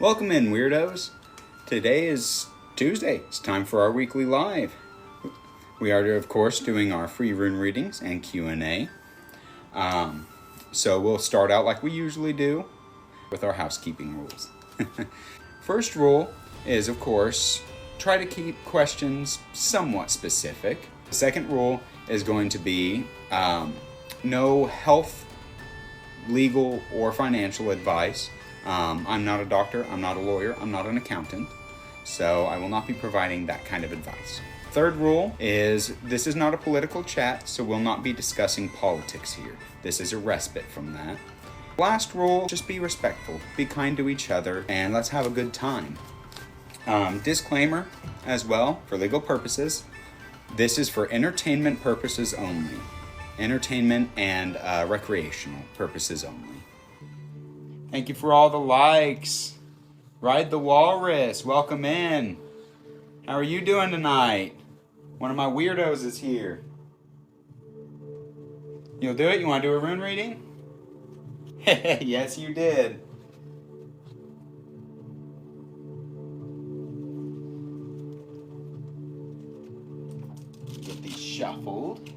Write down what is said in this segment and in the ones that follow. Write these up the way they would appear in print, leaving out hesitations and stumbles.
Welcome in, weirdos. Today is Tuesday. It's time for our weekly live. We are, of course, doing our free rune readings and Q&A. So we'll start out like we usually do with our housekeeping rules. First rule is, of course, try to keep questions somewhat specific. The second rule is going to be no health, legal, or financial advice. I'm not a doctor, I'm not a lawyer, I'm not an accountant, so I will not be providing that kind of advice. Third rule is this is not a political chat, so we'll not be discussing politics here. This is a respite from that. Last rule, just be respectful, be kind to each other, and let's have a good time. Disclaimer as well, for legal purposes, this is for entertainment purposes only. Entertainment and recreational purposes only. Thank you for all the likes. Ride the Walrus, welcome in. How are you doing tonight? One of my weirdos is here. You'll do it? You want to do a rune reading? Yes, you did. Get these shuffled.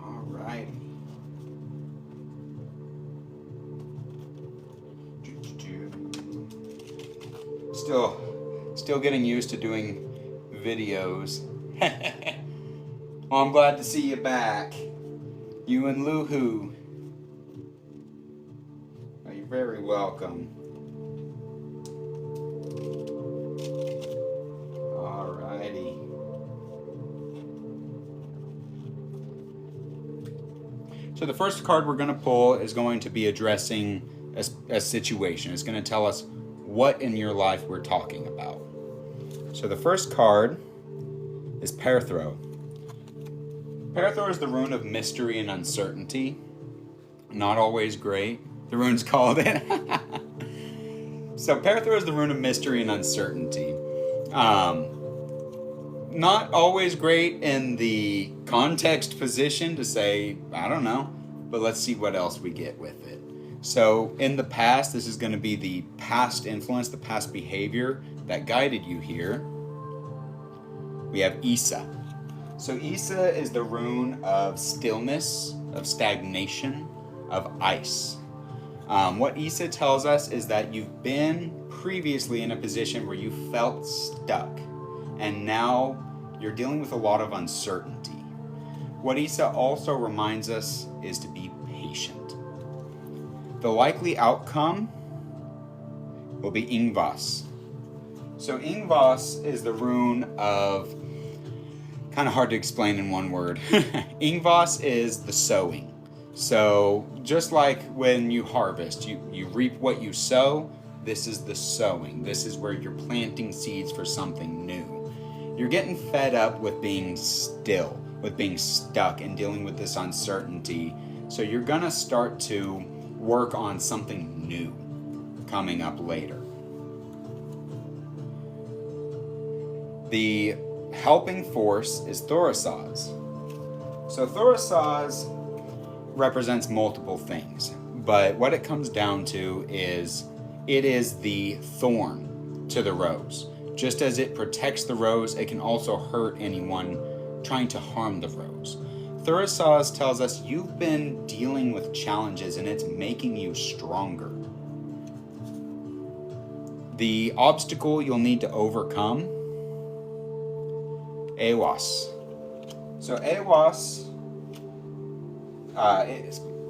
All right. Still getting used to doing videos. Well, I'm glad to see you back. You and Luhu. Oh, you're very welcome. Alrighty. So the first card we're going to pull is going to be addressing a situation. It's going to tell us what in your life we're talking about. So the first card is Perthro. Perthro is the rune of mystery and uncertainty. Not always great. The rune's called it. So Perthro is the rune of mystery and uncertainty. Not always great in the context position to say, I don't know, but let's see what else we get with it. So in the past, this is going to be the past influence, the past behavior that guided you here. We have Isa. So Isa is the rune of stillness, of stagnation, of ice. What Isa tells us is that you've been previously in a position where you felt stuck, and now you're dealing with a lot of uncertainty. What Isa also reminds us is to be patient. The likely outcome will be Ingvas. So Ingvas is the rune of, kind of hard to explain in one word. Ingvas is the sowing. So just like when you harvest, you reap what you sow. This is the sowing. This is where you're planting seeds for something new. You're getting fed up with being still, with being stuck and dealing with this uncertainty. So you're gonna start to work on something new coming up later. The helping force is Thorasaz. So Thorasaz represents multiple things, but what it comes down to is it is the thorn to the rose. Just as it protects the rose, it can also hurt anyone trying to harm the rose. Thorasaz tells us you've been dealing with challenges and it's making you stronger. The obstacle you'll need to overcome, Awas. So Awas,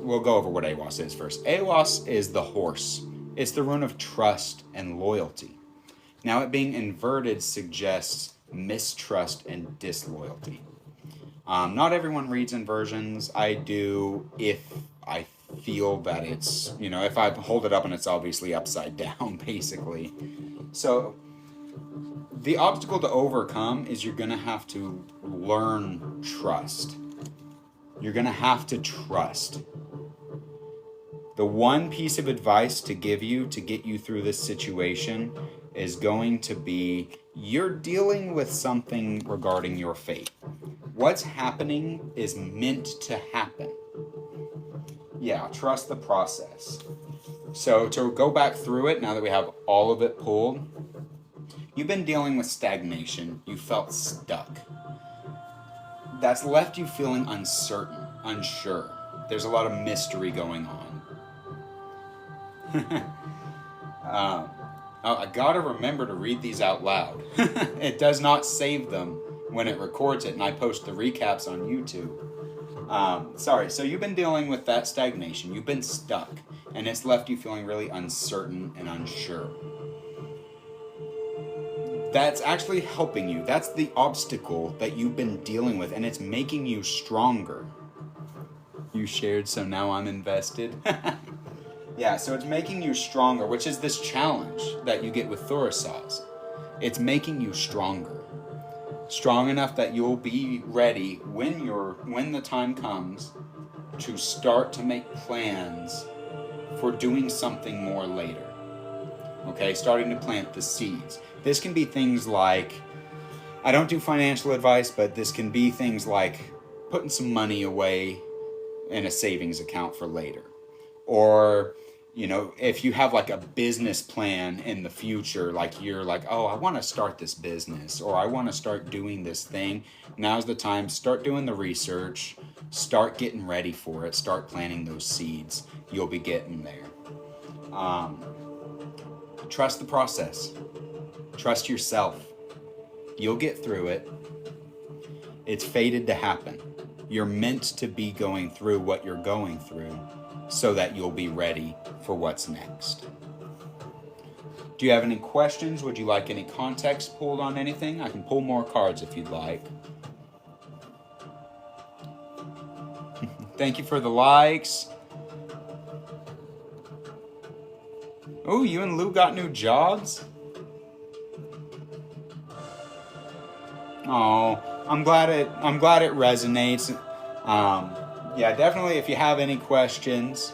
we'll go over what Awas is first. Awas is the horse. It's the rune of trust and loyalty. Now it being inverted suggests mistrust and disloyalty. Not everyone reads inversions. I do if I feel that it's, if I hold it up and it's obviously upside down, basically. So the obstacle to overcome is you're going to have to learn trust. You're going to have to trust. The one piece of advice to give you to get you through this situation is going to be you're dealing with something regarding your fate. What's happening is meant to happen. Yeah, trust the process. So to go back through it, now that we have all of it pulled, you've been dealing with stagnation. You felt stuck. That's left you feeling uncertain, unsure. There's a lot of mystery going on. I gotta remember to read these out loud. It does not save them when it records it, and I post the recaps on YouTube. Sorry, so you've been dealing with that stagnation. You've been stuck, and it's left you feeling really uncertain and unsure. That's actually helping you. That's the obstacle that you've been dealing with, and it's making you stronger. You shared, so now I'm invested. Yeah, so it's making you stronger, which is this challenge that you get with Thurisaz. It's making you stronger. Strong enough that you'll be ready when the time comes to start to make plans for doing something more later. Okay, starting to plant the seeds. This can be things like, I don't do financial advice, but this can be things like putting some money away in a savings account for later. Or, you know, if you have like a business plan in the future, like you're like, oh, I want to start this business, or I want to start doing this thing. Now's the time. Start doing the research. Start getting ready for it. Start planting those seeds. You'll be getting there. Trust the process. Trust yourself. You'll get through it. It's fated to happen. You're meant to be going through what you're going through so that you'll be ready for what's next. Do you have any questions? Would you like any context pulled on anything? I can pull more cards if you'd like. Thank you for the likes. Oh, you and Lou got new jobs? Oh, I'm glad it resonates. Yeah, definitely if you have any questions,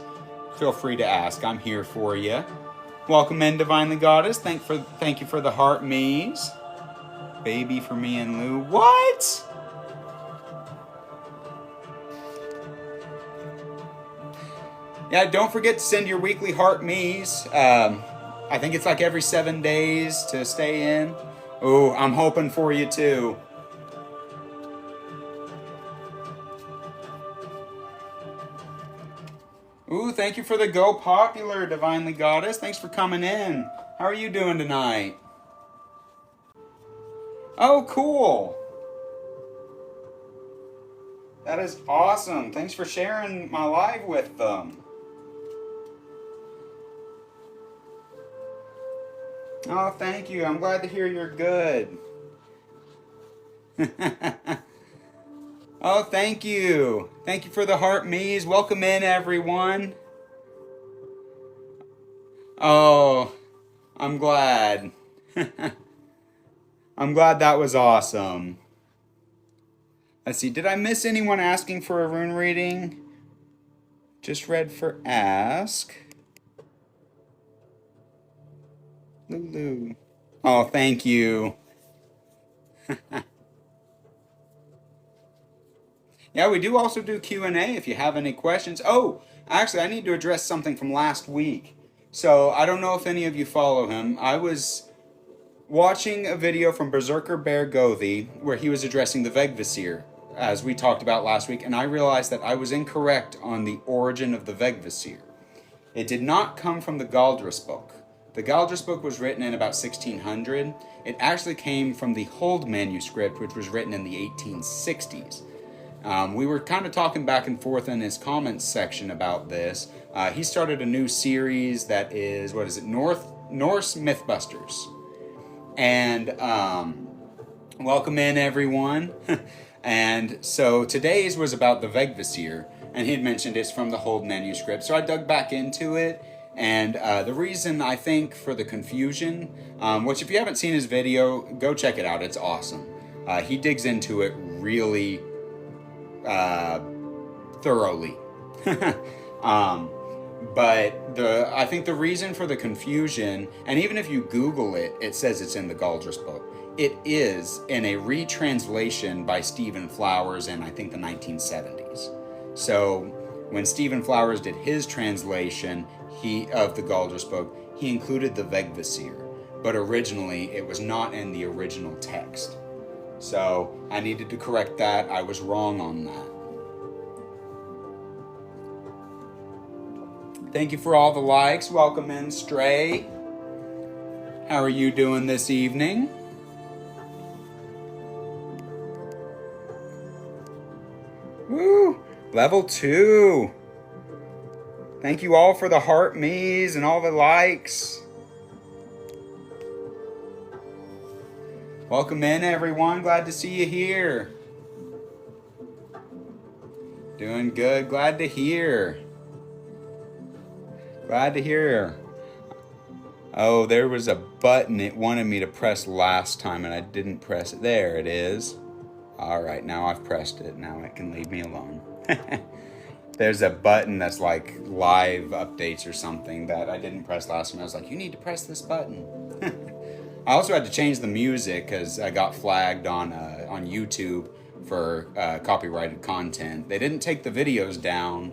feel free to ask. I'm here for you. Welcome in, Divinely Goddess. Thank you for the heart me's. Baby for me and Lou. What? Yeah, don't forget to send your weekly heart me's. I think it's like every 7 days to stay in. Oh, I'm hoping for you too. Ooh, thank you for the Go Popular, Divinely Goddess. Thanks for coming in. How are you doing tonight? Oh, cool. That is awesome. Thanks for sharing my live with them. Oh, thank you. I'm glad to hear you're good. Oh, thank you. Thank you for the heart me's. Welcome in, everyone. Oh, I'm glad. I'm glad that was awesome. Let's see, did I miss anyone asking for a rune reading? Just read for ask. Lulu. Oh, thank you. Yeah, we do also do Q&A if you have any questions. Oh, actually, I need to address something from last week. So, I don't know if any of you follow him. I was watching a video from Berserker Bear Gothi where he was addressing the Vegvisir, as we talked about last week, and I realized that I was incorrect on the origin of the Vegvisir. It did not come from the Galdris book. The Galdris book was written in about 1600. It actually came from the Hold manuscript, which was written in the 1860s. We were kind of talking back and forth in his comments section about this. He started a new series that is, Norse Mythbusters. And welcome in, everyone. And so today's was about the Vegvisir, and he had mentioned it's from the Hold manuscript. So I dug back into it, and the reason I think for the confusion, which if you haven't seen his video, go check it out. It's awesome. He digs into it really thoroughly. But I think the reason for the confusion, and even if you Google it, it says it's in the Galdris book. It is in a retranslation by Stephen Flowers in, I think, the 1970s. So when Stephen Flowers did his translation of the Galdrus book, he included the Vegvasir, but originally it was not in the original text. So I needed to correct that. I was wrong on that. Thank you for all the likes. Welcome in, Stray. How are you doing this evening? Woo! Level 2. Thank you all for the heart me's and all the likes. Welcome in, everyone. Glad to see you here. Doing good. Glad to hear. Glad to hear. Oh, there was a button it wanted me to press last time and I didn't press it. There it is. All right, now I've pressed it. Now it can leave me alone. There's a button that's like live updates or something that I didn't press last time. I was like, you need to press this button. I also had to change the music because I got flagged on YouTube for copyrighted content. They didn't take the videos down,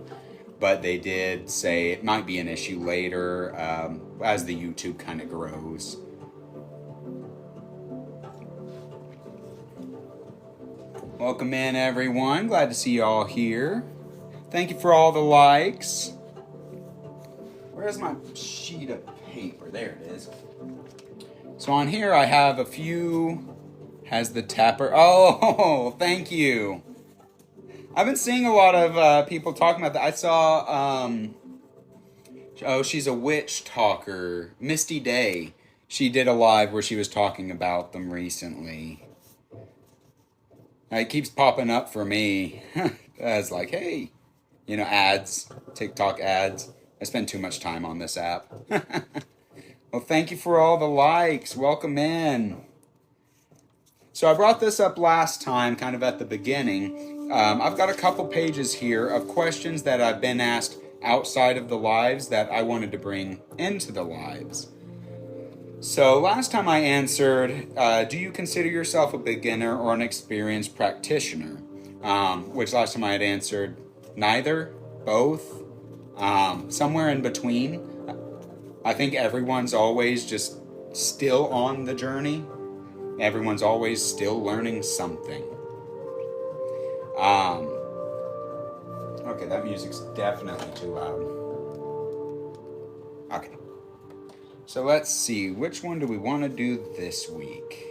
but they did say it might be an issue later as the YouTube kind of grows. Welcome in, everyone. Glad to see you all here. Thank you for all the likes. Where's my sheet of paper? There it is. So on here I have a few. Has the tapper. Oh, thank you. I've been seeing a lot of people talking about that. I saw, she's a witch talker. Misty Day. She did a live where she was talking about them recently. It keeps popping up for me. As like, hey, ads, TikTok ads. I spend too much time on this app. Well, thank you for all the likes. Welcome in. So I brought this up last time, kind of at the beginning. I've got a couple pages here of questions that I've been asked outside of the lives that I wanted to bring into the lives. So last time I answered, do you consider yourself a beginner or an experienced practitioner? Which last time I had answered neither, both, somewhere in between. I think everyone's always just still on the journey. Everyone's always still learning something. Okay, that music's definitely too loud. Okay. So let's see, which one do we want to do this week?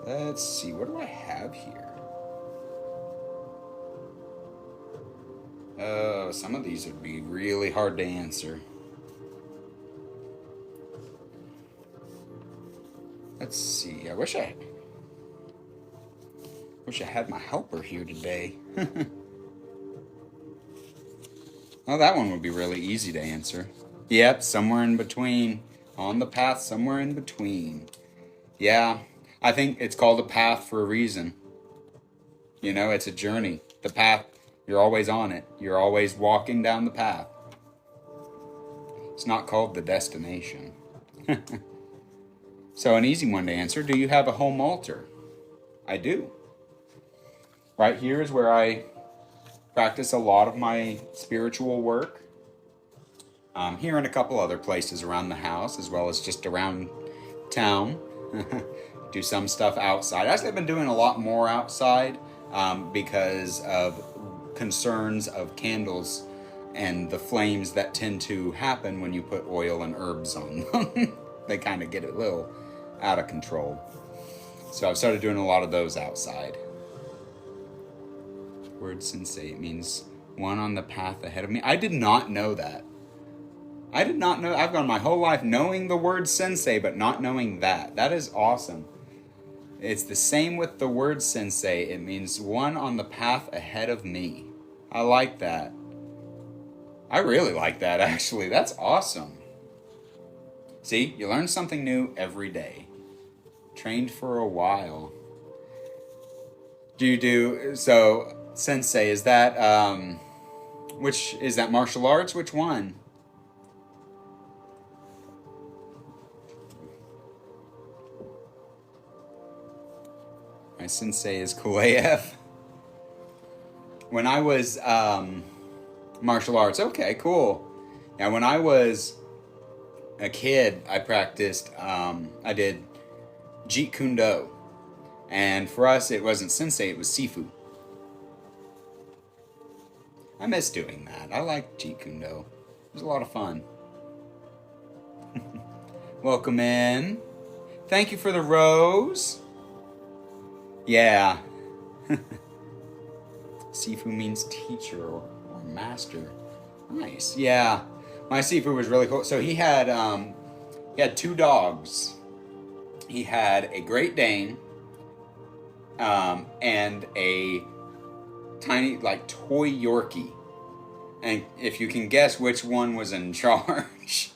Let's see, what do I have here? Oh, some of these would be really hard to answer. Let's see, I wish I had my helper here today. Oh, that one would be really easy to answer. Yep, somewhere in between. On the path, somewhere in between. Yeah, I think it's called a path for a reason. It's a journey. The path, you're always on it. You're always walking down the path. It's not called the destination. So an easy one to answer. Do you have a home altar? I do. Right here is where I practice a lot of my spiritual work. Here and a couple other places around the house, as well as just around town. Do some stuff outside. Actually, I've been doing a lot more outside because of concerns of candles and the flames that tend to happen when you put oil and herbs on them. They kind of get a little out of control. So I've started doing a lot of those outside. Word sensei, it means one on the path ahead of me. I did not know that. I did not know. I've gone my whole life knowing the word sensei, but not knowing that. That is awesome. It's the same with the word sensei. It means one on the path ahead of me. I like that. I really like that, actually. That's awesome. See, you learn something new every day. Trained for a while. So sensei, is that, which, is that martial arts? Which one? My sensei is Kuleyev. when I was martial arts. Okay, cool. Now, when I was a kid, I practiced. I did Jeet Kune Do, and for us, it wasn't sensei; it was sifu. I miss doing that. I like Jeet Kune Do. It was a lot of fun. Welcome in. Thank you for the rose. Yeah. Sifu means teacher or master. Nice. Yeah. My Sifu was really cool. So he had two dogs. He had a Great Dane and a tiny, like, toy Yorkie. And if you can guess which one was in charge,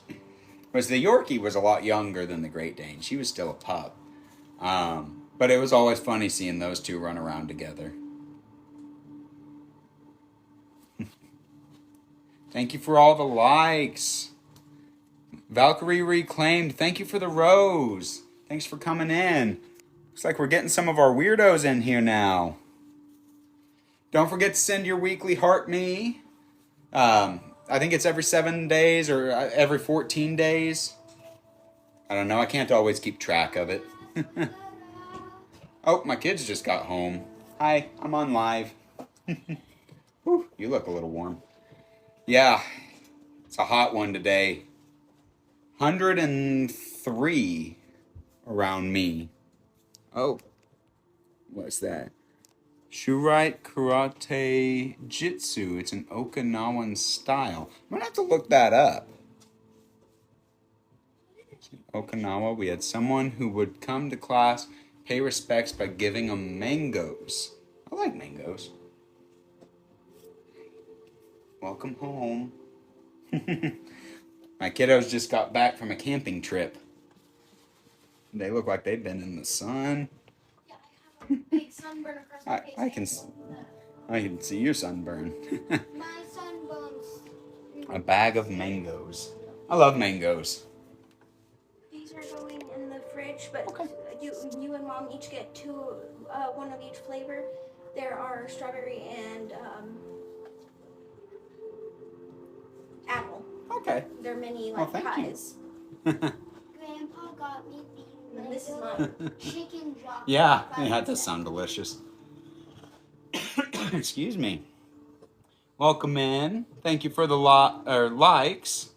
was the Yorkie was a lot younger than the Great Dane. She was still a pup. But it was always funny seeing those two run around together. Thank you for all the likes. Valkyrie Reclaimed, thank you for the rose. Thanks for coming in. Looks like we're getting some of our weirdos in here now. Don't forget to send your weekly heart me. I think it's every 7 days or every 14 days. I don't know. I can't always keep track of it. Oh, my kids just got home. Hi, I'm on live. Whew, you look a little warm. Yeah, it's a hot one today. 103 around me. Oh, what's that? Shurite Karate Jitsu. It's an Okinawan style. I'm going to have to look that up. Okinawa, we had someone who would come to class, pay respects by giving them mangoes. I like mangoes. Welcome home. My kiddos just got back from a camping trip. They look like they've been in the sun. Yeah, I have a big sunburn across my face. I can see your sunburn. My sunburns. A bag of mangoes. I love mangoes. These are going in the fridge, but okay. You and Mom each get two, one of each flavor. There are strawberry and apple. Okay. They're mini pies. Grandpa got me the and this is mine. Chicken jock. Yeah, that does sound delicious. Excuse me. Welcome in. Thank you for the likes.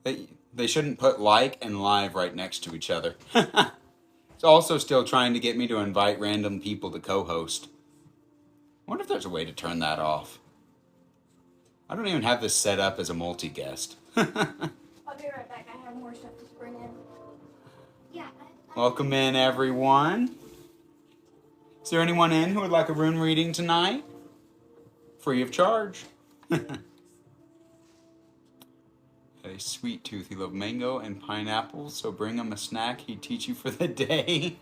They shouldn't put like and live right next to each other. It's also still trying to get me to invite random people to co-host. I wonder if there's a way to turn that off. I don't even have this set up as a multi-guest. I'll be right back. I have more stuff to bring in. Yeah. Welcome in, everyone. Is there anyone in who would like a rune reading tonight? Free of charge. A sweet tooth. He loved mango and pineapple, so bring him a snack he'd teach you for the day.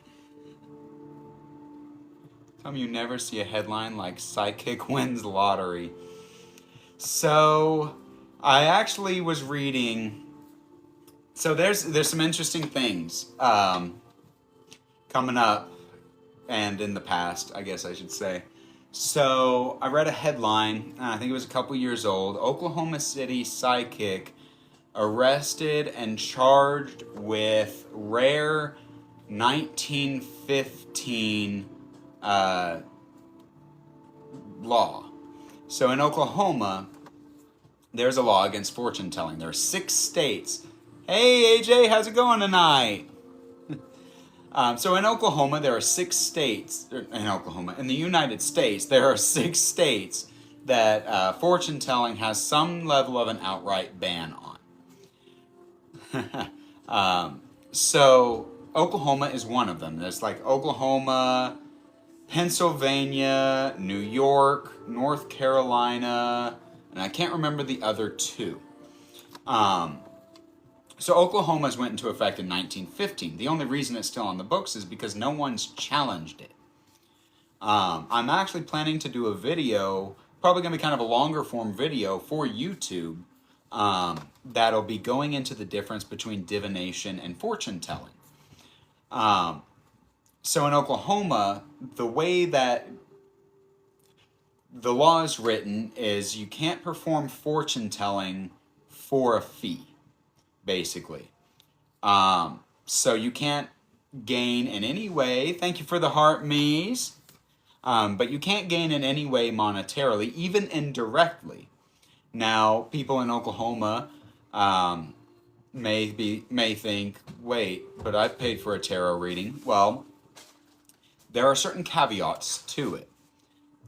Tell me you never see a headline like Psychic Wins Lottery. So, I actually was reading... So there's some interesting things coming up, and in the past, I guess I should say. So, I read a headline, I think it was a couple years old. Oklahoma City psychic arrested and charged with rare 1915 law. So in Oklahoma, there's a law against fortune telling. There are 6 states. Hey AJ, how's it going tonight? So in Oklahoma, there are 6 states. In the United States, there are 6 states that fortune telling has some level of an outright ban on. So Oklahoma is one of them. There's like Oklahoma, Pennsylvania, New York, North Carolina, and I can't remember the other 2. So Oklahoma's went into effect in 1915. The only reason it's still on the books is because no one's challenged it. I'm actually planning to do a video, probably going to be kind of a longer form video for YouTube, that'll be going into the difference between divination and fortune telling. So in Oklahoma, the way that the law is written is you can't perform fortune telling for a fee, basically. So you can't gain in any way. Thank you for the heart, Mies. But you can't gain in any way monetarily, even indirectly. Now, people in Oklahoma may think, wait, but I've paid for a tarot reading. Well, there are certain caveats to it.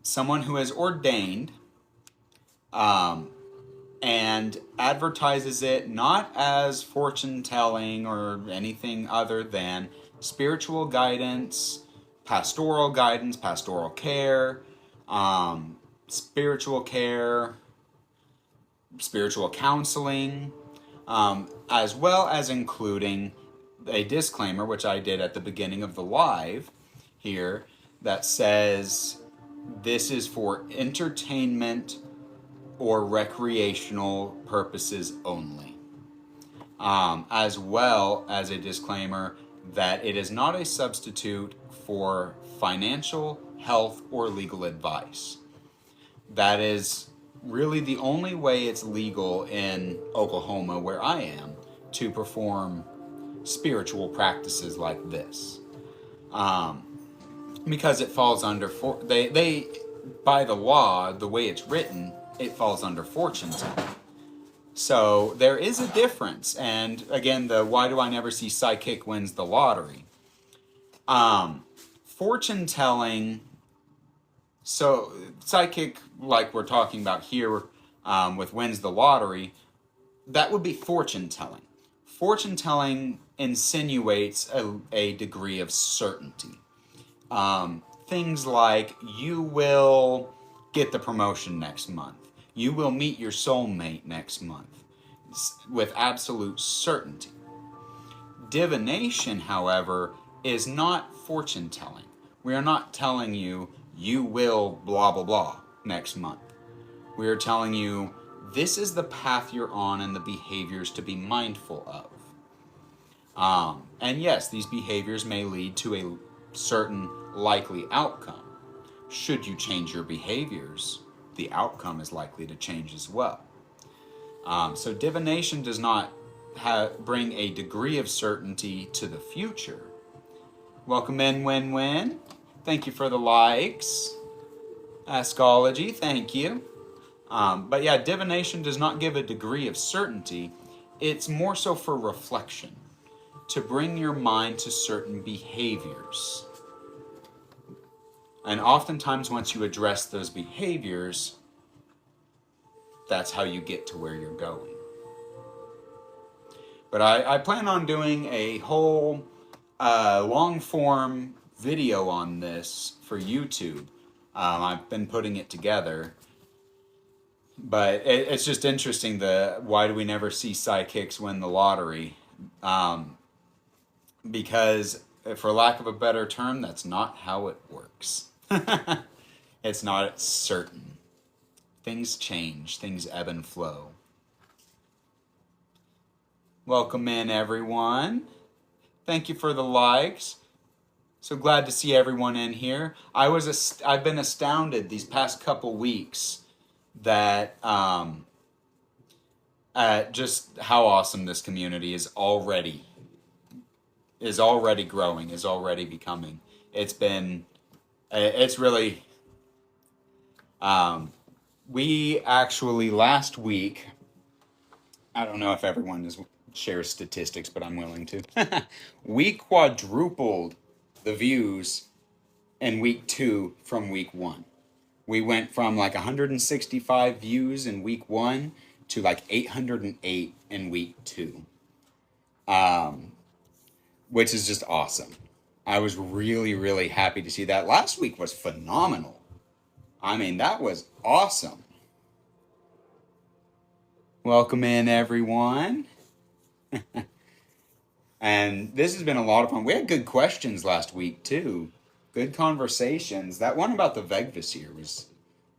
Someone who is ordained and advertises it not as fortune telling or anything other than spiritual guidance, pastoral care, spiritual care, spiritual counseling, as well as including a disclaimer, which I did at the beginning of the live here, that says this is for entertainment or recreational purposes only, as well as a disclaimer that it is not a substitute for financial, health, or legal advice. That is really the only way it's legal in Oklahoma, where I am, to perform spiritual practices like this. Because it falls under, they by the law, the way it's written, it falls under fortune telling. So there is a difference. And again, the why do I never see psychic wins the lottery? Fortune telling, so psychic, like we're talking about here with wins the lottery, that would be fortune telling. Fortune telling insinuates a degree of certainty. Things like you will get the promotion next month. You will meet your soulmate next month with absolute certainty. Divination, however, is not fortune telling. We are not telling you you will blah blah blah next month. We are telling you this is the path you're on and the behaviors to be mindful of. And yes, these behaviors may lead to a certain likely outcome. Should you change your behaviors, the outcome is likely to change as well. So divination does not bring a degree of certainty to the future. Welcome in, Win-Win. Thank you for the likes. Askology, thank you. But yeah, divination does not give a degree of certainty. It's more so for reflection, to bring your mind to certain behaviors. And oftentimes once you address those behaviors, that's how you get to where you're going. But I plan on doing a whole long-form video on this for YouTube. I've been putting it together. But it's just interesting, why do we never see psychics win the lottery? Because, for lack of a better term, that's not how it works. It's not certain. Things change, things ebb and flow. Welcome in, everyone. Thank you for the likes. So glad to see everyone in here. I've been astounded these past couple weeks that at just how awesome this community is already growing, is already becoming. It's really, we actually last week, I don't know if everyone shares statistics, but I'm willing to. We quadrupled the views in week 2 from week 1. We went from like 165 views in week 1 to like 808 in week 2. Which is just awesome. I was really, really happy to see that. Last week was phenomenal. I mean, that was awesome. Welcome in, everyone. And this has been a lot of fun. We had good questions last week, too. Good conversations. That one about the Vegvisir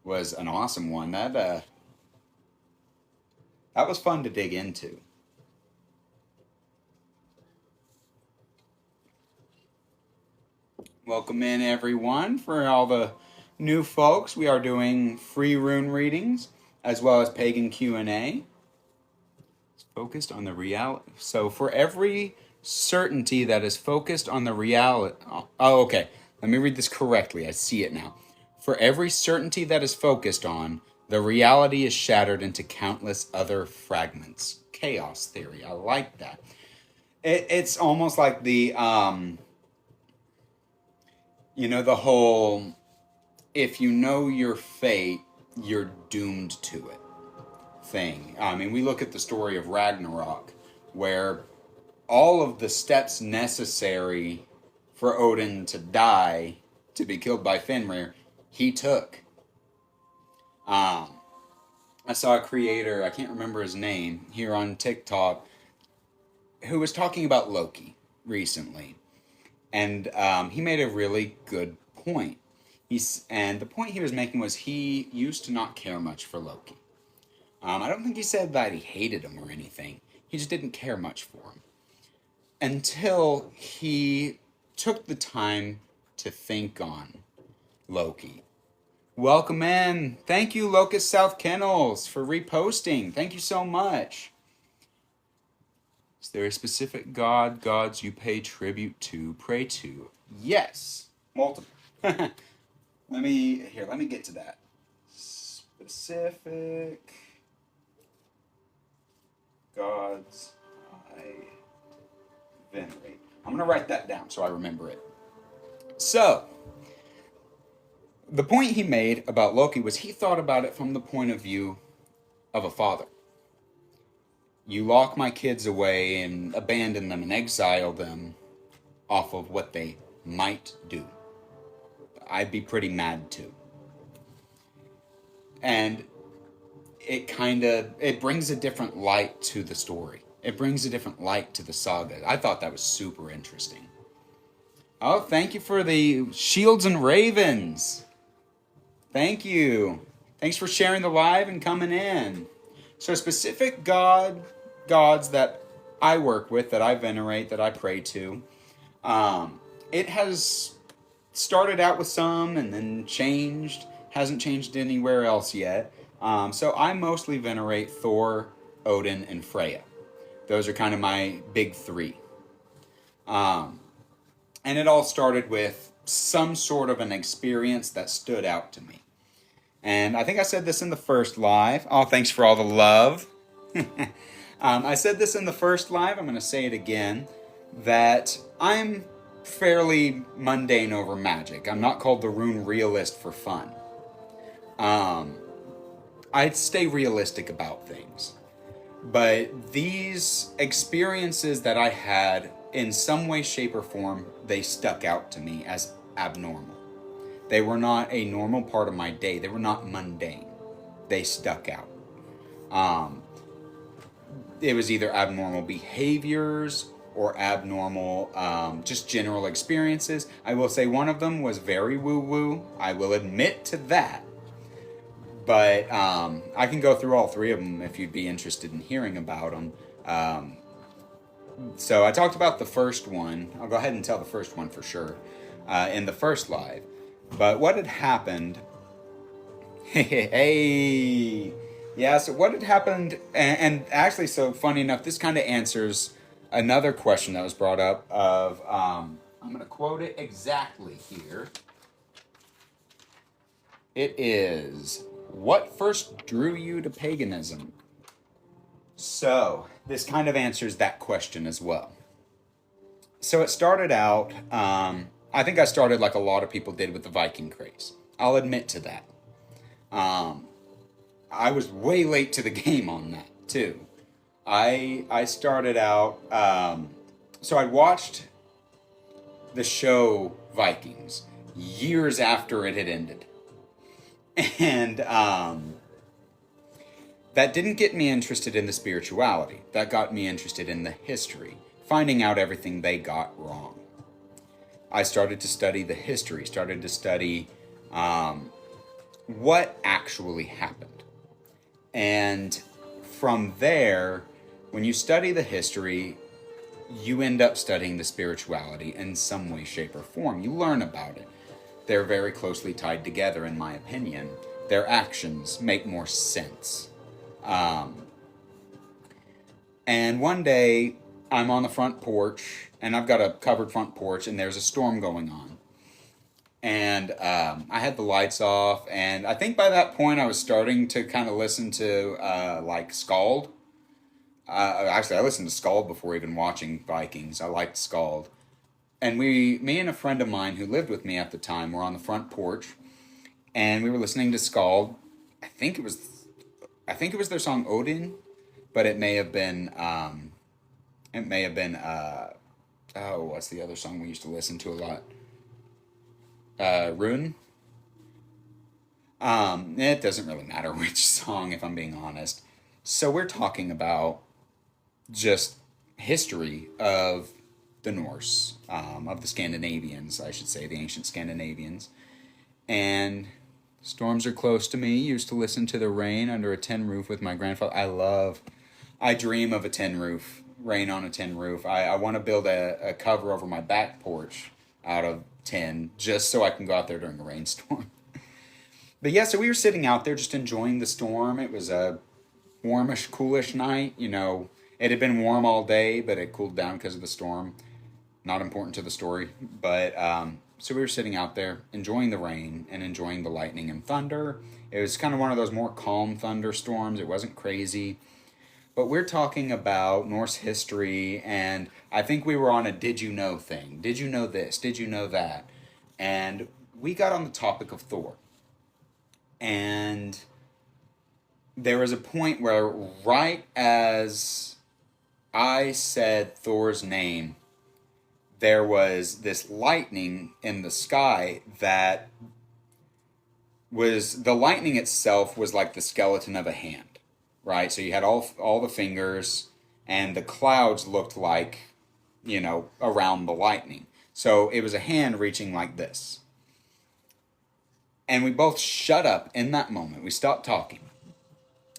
was an awesome one. That was fun to dig into. Welcome in, everyone, for all the new folks, we are doing free rune readings as well as pagan Q&A. It's focused on the reality. So for every certainty that is focused on the reality... Oh, okay. Let me read this correctly. I see it now. For every certainty that is focused on, the reality is shattered into countless other fragments. Chaos theory. I like that. It's almost like the, the whole, if you know your fate, you're doomed to it thing. I mean, we look at the story of Ragnarok, where all of the steps necessary for Odin to die, to be killed by Fenrir, he took. I saw a creator, I can't remember his name, here on TikTok, who was talking about Loki recently. And he made a really good point. And the point he was making was he used to not care much for Loki. I don't think he said that he hated him or anything. He just didn't care much for him. Until he took the time to think on Loki. Welcome in. Thank you, Locust South Kennels, for reposting. Thank you so much. Is there a specific gods you pay tribute to, pray to? Yes. Multiple. Let me get to that. Specific gods I venerate. I'm going to write that down so I remember it. So, the point he made about Loki was he thought about it from the point of view of a father. You lock my kids away and abandon them and exile them off of what they might do. I'd be pretty mad too. And it brings a different light to the story. It brings a different light to the saga. I thought that was super interesting. Oh, thank you for the Shields and Ravens. Thank you. Thanks for sharing the live and coming in. So specific gods that I work with, that I venerate, that I pray to, it has started out with some and then changed. Hasn't changed anywhere else yet. So I mostly venerate Thor, Odin, and Freya. Those are kind of my big three. And it all started with some sort of an experience that stood out to me. And I think I said this in the first live. Oh, thanks for all the love. I said this in the first live. I'm going to say it again. That I'm fairly mundane over magic. I'm not called the Rune Realist for fun. I'd stay realistic about things. But these experiences that I had, in some way, shape, or form, they stuck out to me as abnormal. They were not a normal part of my day. They were not mundane. They stuck out. It was either abnormal behaviors or abnormal, just general experiences. I will say one of them was very woo-woo. I will admit to that. But I can go through all three of them if you'd be interested in hearing about them. So I talked about the first one. I'll go ahead and tell the first one for sure in the first live. But what had happened... Hey! Yeah, so what had happened... And actually, so funny enough, this kind of answers another question that was brought up of... I'm going to quote it exactly here. It is... What first drew you to paganism? So, this kind of answers that question as well. So it started out... I think I started like a lot of people did with the Viking craze. I'll admit to that. I was way late to the game on that, too. I started out... so I watched the show Vikings years after it had ended. And that didn't get me interested in the spirituality. That got me interested in the history, finding out everything they got wrong. I started to study the history, started to study what actually happened. And from there, when you study the history, you end up studying the spirituality in some way, shape, or form. You learn about it. they're very closely tied together, in my opinion. Their actions make more sense. And one day, I'm on the front porch, and I've got a covered front porch, and there's a storm going on. And I had the lights off, and I think by that point I was starting to kind of listen to like Scald. Actually, I listened to Scald before even watching Vikings. I liked Scald. And me and a friend of mine who lived with me at the time were on the front porch, and we were listening to Scald. I think it was their song Odin, but it may have been oh, what's the other song we used to listen to a lot? Rune. It doesn't really matter which song, if I'm being honest. So we're talking about just history of the Norse, of the Scandinavians, I should say, the ancient Scandinavians. And storms are close to me. Used to listen to the rain under a tin roof with my grandfather. I dream of a tin roof, rain on a tin roof. I want to build a cover over my back porch out of tin, just so I can go out there during a rainstorm. But yeah, so we were sitting out there just enjoying the storm. It was a warmish, coolish night. You know, it had been warm all day, but it cooled down because of the storm. Not important to the story. But so we were sitting out there enjoying the rain and enjoying the lightning and thunder. It was kind of one of those more calm thunderstorms. It wasn't crazy. But we're talking about Norse history, and I think we were on a did you know thing. Did you know this? Did you know that? And we got on the topic of Thor. And there was a point where right as I said Thor's name, there was this lightning in the sky that was, the lightning itself was like the skeleton of a hand. Right, so you had all the fingers, and the clouds looked like, you know, around the lightning. So it was a hand reaching like this. And we both shut up in that moment. We stopped talking.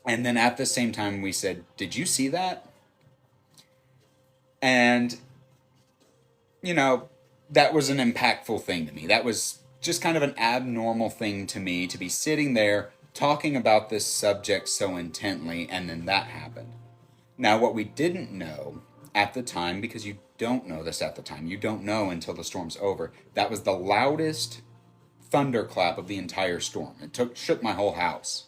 And then at the same time we said, "Did you see that?" And, you know, that was an impactful thing to me. That was just kind of an abnormal thing to me, to be sitting there talking about this subject so intently, and then that happened. Now, what we didn't know at the time, because you don't know this at the time, you don't know until the storm's over, that was the loudest thunderclap of the entire storm. It shook my whole house.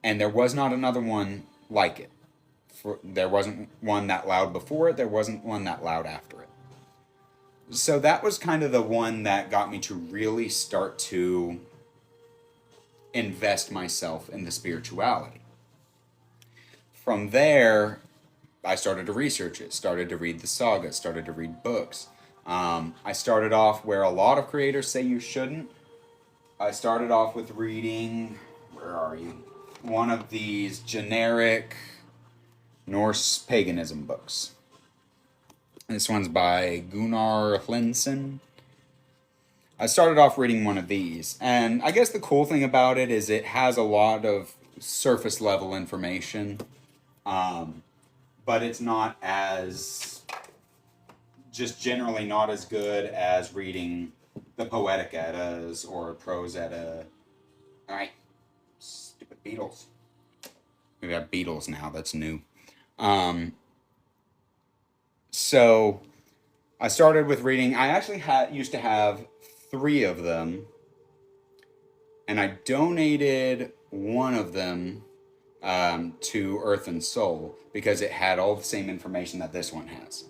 And there was not another one like it. There wasn't one that loud before it, there wasn't one that loud after it. So that was kind of the one that got me to really start to invest myself in the spirituality. From there, I started to research it, started to read the sagas, started to read books. I started off where a lot of creators say you shouldn't. I started off with reading, where are you? One of these generic Norse paganism books. This one's by Gunnar Hlinsen. I started off reading one of these, and I guess the cool thing about it is it has a lot of surface level information, but it's not as, just generally not as good as reading the Poetic Eddas or Prose Edda. Alright, stupid beetles. We got beetles now, that's new. So I started with reading, I actually used to have 3 of them, and I donated one of them to Earth and Soul because it had all the same information that this one has.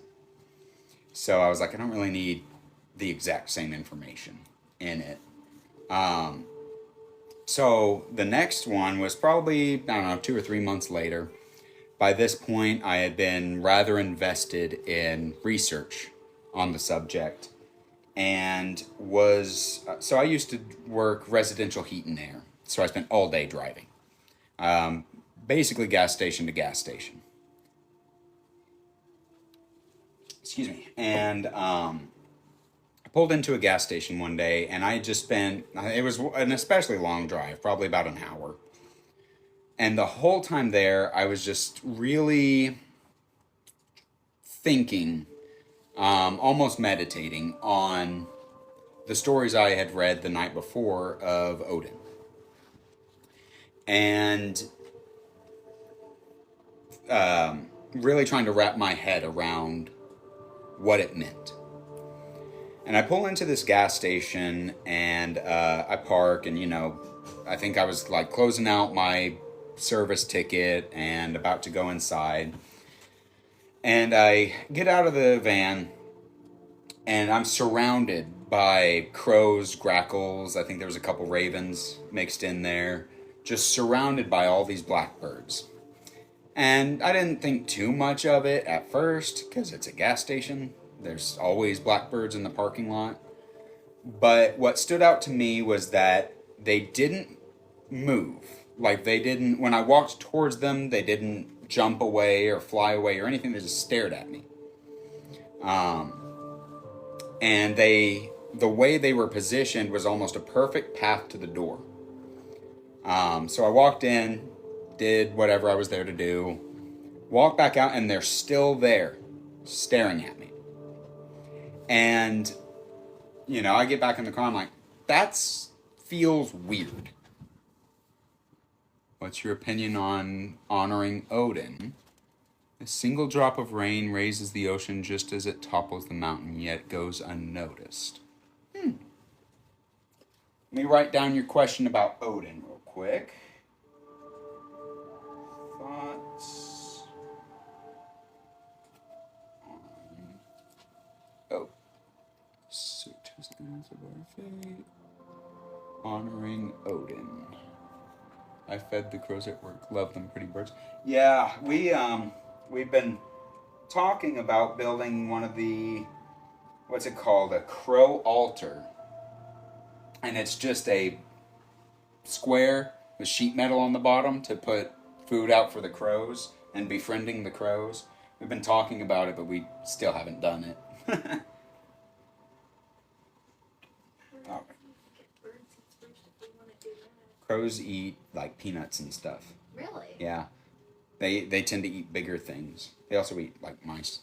So I was like, I don't really need the exact same information in it. So the next one was probably, I don't know, 2 or 3 months later. By this point, I had been rather invested in research on the subject. And so I used to work residential heat and air. So I spent all day driving. Basically gas station to gas station. Excuse me. And I pulled into a gas station one day, and I just spent, it was an especially long drive, probably about an hour. And the whole time there, I was just really thinking, almost meditating on the stories I had read the night before of Odin. And really trying to wrap my head around what it meant. And I pull into this gas station, and I park, and, you know, I think I was like closing out my service ticket and about to go inside. And I get out of the van, and I'm surrounded by crows, grackles. I think there was a couple ravens mixed in there. Just surrounded by all these blackbirds. And I didn't think too much of it at first, because it's a gas station. There's always blackbirds in the parking lot. But what stood out to me was that they didn't move. Like, they didn't, when I walked towards them, they didn't jump away or fly away or anything. They just stared at me. And the way they were positioned was almost a perfect path to the door. So I walked in, did whatever I was there to do, walked back out, and they're still there, staring at me. And, you know, I get back in the car, I'm like, that feels weird. What's your opinion on honoring Odin? A single drop of rain raises the ocean just as it topples the mountain, yet goes unnoticed. Let me write down your question about Odin real quick. Thoughts on... Oh. Certain of our fate. Honoring Odin. I fed the crows at work. Love them, pretty birds. Yeah, we've been talking about building one of the, what's it called? A crow altar. And it's just a square with sheet metal on the bottom to put food out for the crows and befriending the crows. We've been talking about it, but we still haven't done it. Crows eat like peanuts and stuff. Really? Yeah. They tend to eat bigger things. They also eat like mice,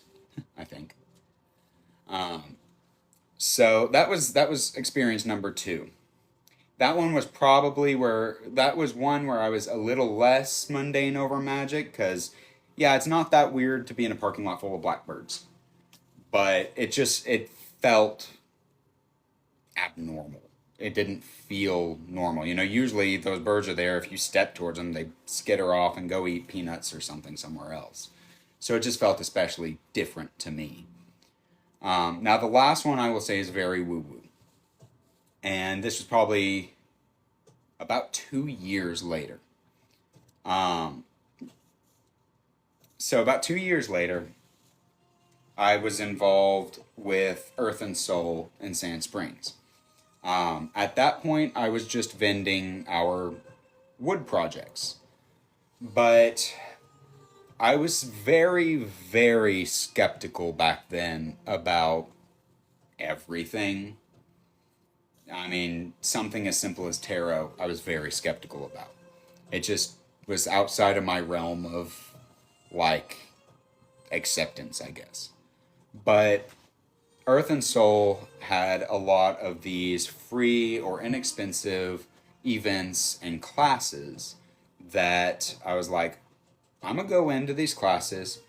I think. So that was experience number 2. That one was probably one where I was a little less mundane over magic, because, yeah, it's not that weird to be in a parking lot full of blackbirds. But it felt abnormal. It didn't feel normal. You know, usually those birds are there. If you step towards them, they skitter off and go eat peanuts or something somewhere else. So it just felt especially different to me. Now, the last one I will say is very woo-woo. And this was probably about 2 years later. So about 2 years later, I was involved with Earth and Soul in Sand Springs. At that point, I was just vending our wood projects. But I was very, very skeptical back then about everything. I mean, something as simple as tarot, I was very skeptical about. It just was outside of my realm of, like, acceptance, I guess. But Earth and Soul had a lot of these free or inexpensive events and classes that I was like, I'm going to go into these classes.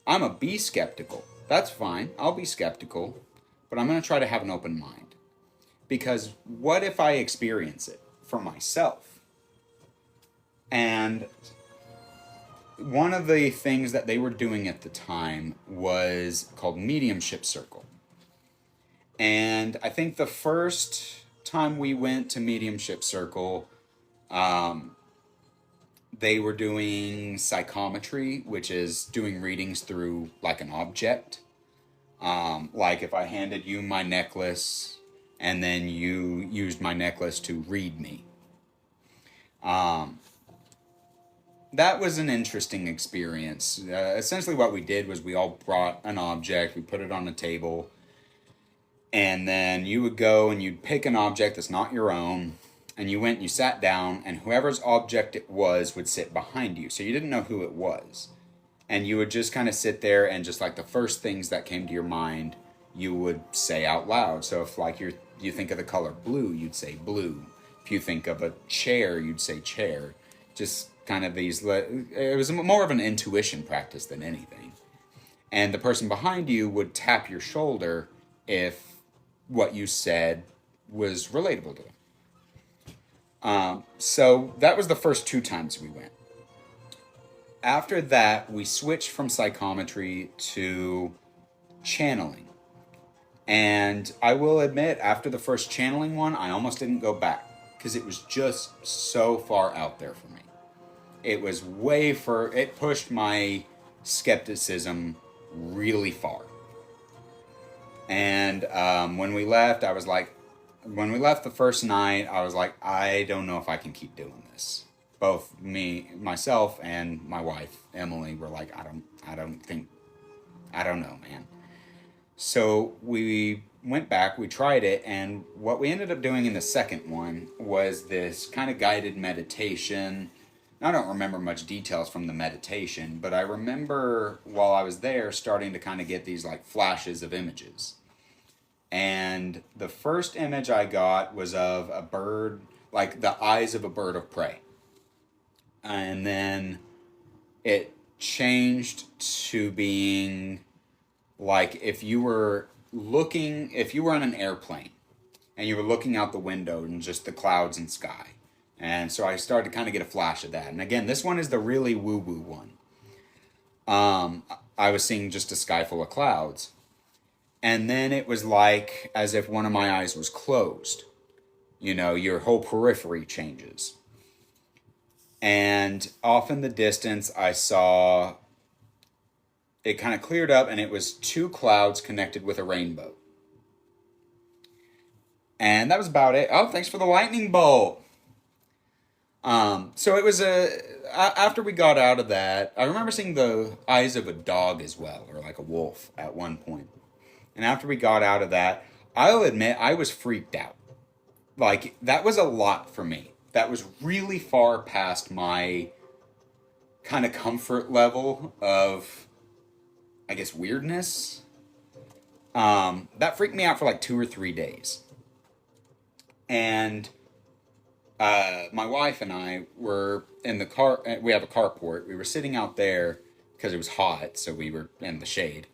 I'm going to be skeptical. That's fine. I'll be skeptical. But I'm going to try to have an open mind. Because what if I experience it for myself? And one of the things that they were doing at the time was called Mediumship Circle. And I think the first time we went to Mediumship Circle, they were doing psychometry, which is doing readings through like an object. Like if I handed you my necklace and then you used my necklace to read me. That was an interesting experience. Essentially what we did was we all brought an object, we put it on a table, and then you would go and you'd pick an object that's not your own, and you went and you sat down, and whoever's object it was would sit behind you. So you didn't know who it was. And you would just kind of sit there and just like the first things that came to your mind, you would say out loud. So if like you think of the color blue, you'd say blue. If you think of a chair, you'd say chair. Just kind of these, it was more of an intuition practice than anything. And the person behind you would tap your shoulder if what you said was relatable to them. So that was the first 2 times we went. After that, we switched from psychometry to channeling. And I will admit, after the first channeling one, I almost didn't go back because it was just so far out there for me. It was it pushed my skepticism really far. And when we left, when we left the first night, I was like, I don't know if I can keep doing this. Both myself and my wife, Emily, were like, I don't know, man. So we went back, we tried it, and what we ended up doing in the second one was this kind of guided meditation. I don't remember much details from the meditation, but I remember while I was there starting to kind of get these like flashes of images. And the first image I got was of a bird, like the eyes of a bird of prey. And then it changed to being like if you were on an airplane and you were looking out the window and just the clouds and sky. And so I started to kind of get a flash of that. And again, this one is the really woo-woo one. I was seeing just a sky full of clouds. And then it was like as if one of my eyes was closed. You know, your whole periphery changes. And off in the distance, I saw it kind of cleared up, and it was 2 clouds connected with a rainbow. And that was about it. Oh, thanks for the lightning bolt. So it was after we got out of that, I remember seeing the eyes of a dog as well, or like a wolf at one point. And after we got out of that, I'll admit I was freaked out. Like, that was a lot for me. That was really far past my kind of comfort level of, I guess, weirdness. That freaked me out for like 2 or 3 days. And my wife and I were in the car. We have a carport. We were sitting out there because it was hot, so we were in the shade.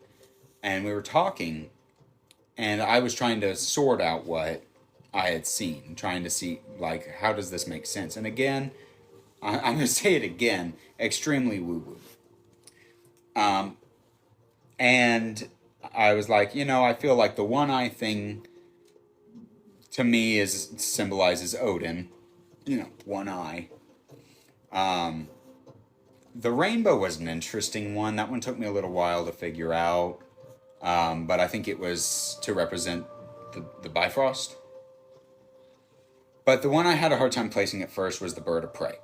And we were talking, and I was trying to sort out what I had seen, trying to see, like, how does this make sense? And again, I'm going to say it again, extremely woo-woo. And I was like, I feel like the one eye thing to me symbolizes Odin, one eye. The rainbow was an interesting one. That one took me a little while to figure out. But I think it was to represent the Bifrost. But the one I had a hard time placing at first was the bird of prey.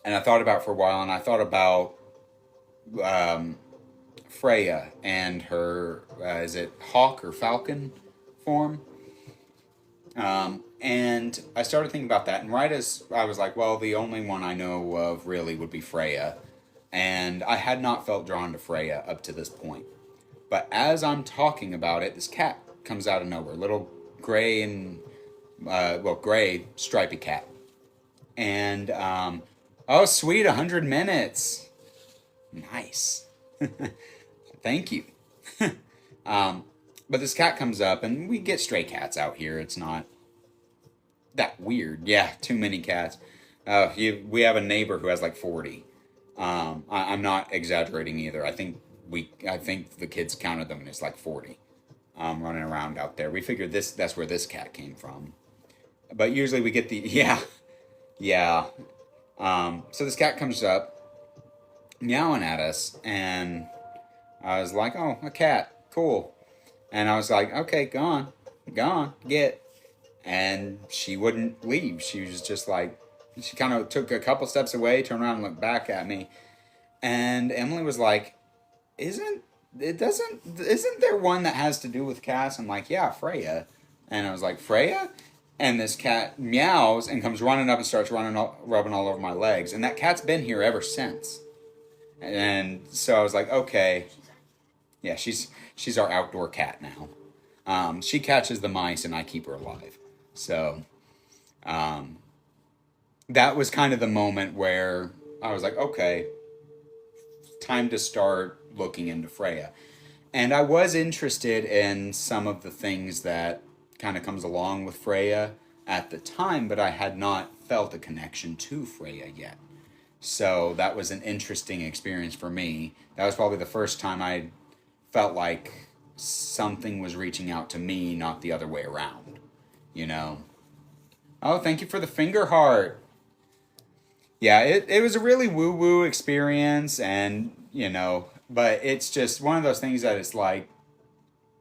And I thought about it for a while, and I thought about Freya and her, is it hawk or falcon form? And I started thinking about that, and right as I was like, well, the only one I know of really would be Freya. And I had not felt drawn to Freya up to this point. But as I'm talking about it, this cat comes out of nowhere, little gray and gray stripy cat. And, oh, sweet, 100 minutes. Nice. Thank you. But this cat comes up, and we get stray cats out here. It's not that weird. Yeah, too many cats. We have a neighbor who has like 40. I'm not exaggerating either. I think the kids counted them, and it's like 40 running around out there. We figured that's where this cat came from. But usually we get yeah. So this cat comes up, meowing at us, and I was like, oh, a cat, cool. And I was like, okay, go on, get. And she wouldn't leave. She was just like, she kind of took a couple steps away, turned around and looked back at me. And Emily was like, isn't there one that has to do with cats? I'm like, yeah, Freya. And I was like, Freya? And this cat meows and comes running up and starts rubbing all over my legs. And that cat's been here ever since. And so I was like, okay. Yeah, she's our outdoor cat now. She catches the mice and I keep her alive. So that was kind of the moment where I was like, okay, time to start looking into Freya. And I was interested in some of the things that kind of comes along with Freya at the time, but I had not felt a connection to Freya yet. So that was an interesting experience for me. That was probably the first time I felt like something was reaching out to me, not the other way around. You know? Oh, thank you for the finger heart. Yeah, it was a really woo-woo experience, and, but it's just one of those things that it's like,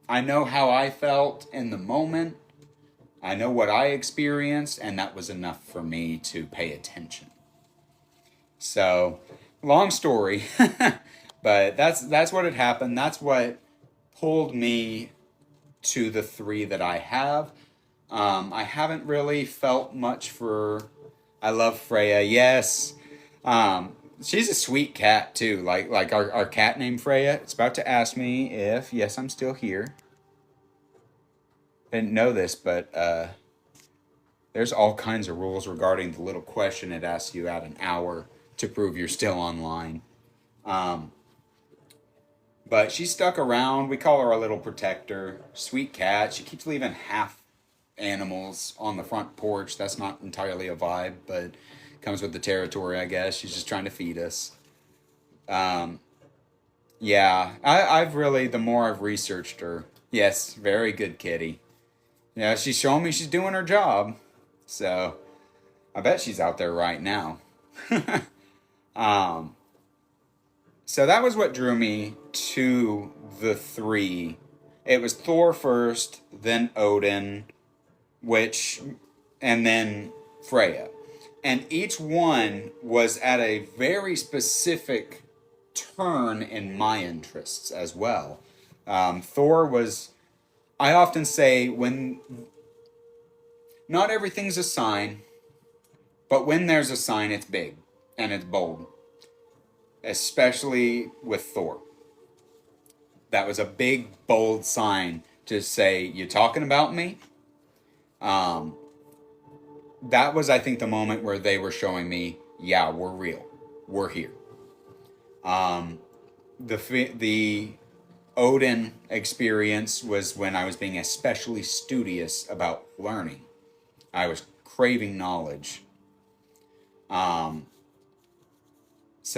I know how I felt in the moment, I know what I experienced, and that was enough for me to pay attention. So, long story, but that's what had happened. That's what pulled me to the 3 that I have. I haven't really felt much for... I love Freya, yes. She's a sweet cat, too. Like our cat named Freya. It's about to ask me if, yes, I'm still here. I didn't know this, but there's all kinds of rules regarding the little question it asks you at an hour to prove you're still online. But she's stuck around. We call her our little protector. Sweet cat. She keeps leaving half animals on the front porch. That's not entirely a vibe, but comes with the territory, I guess. She's just trying to feed us. Yeah, I've really, the more I've researched her, yes, very good kitty. Yeah, she's showing me she's doing her job. So, I bet she's out there right now. So that was what drew me to the 3. It was Thor first, then Odin, and then Freya. And each one was at a very specific turn in my interests as well. Thor was, I often say, when not everything's a sign, but when there's a sign, it's big and it's bold. Especially with Thor. That was a big, bold sign to say, you talking about me? That was, I think, the moment where they were showing me, yeah, we're real. We're here. The Odin experience was when I was being especially studious about learning. I was craving knowledge. So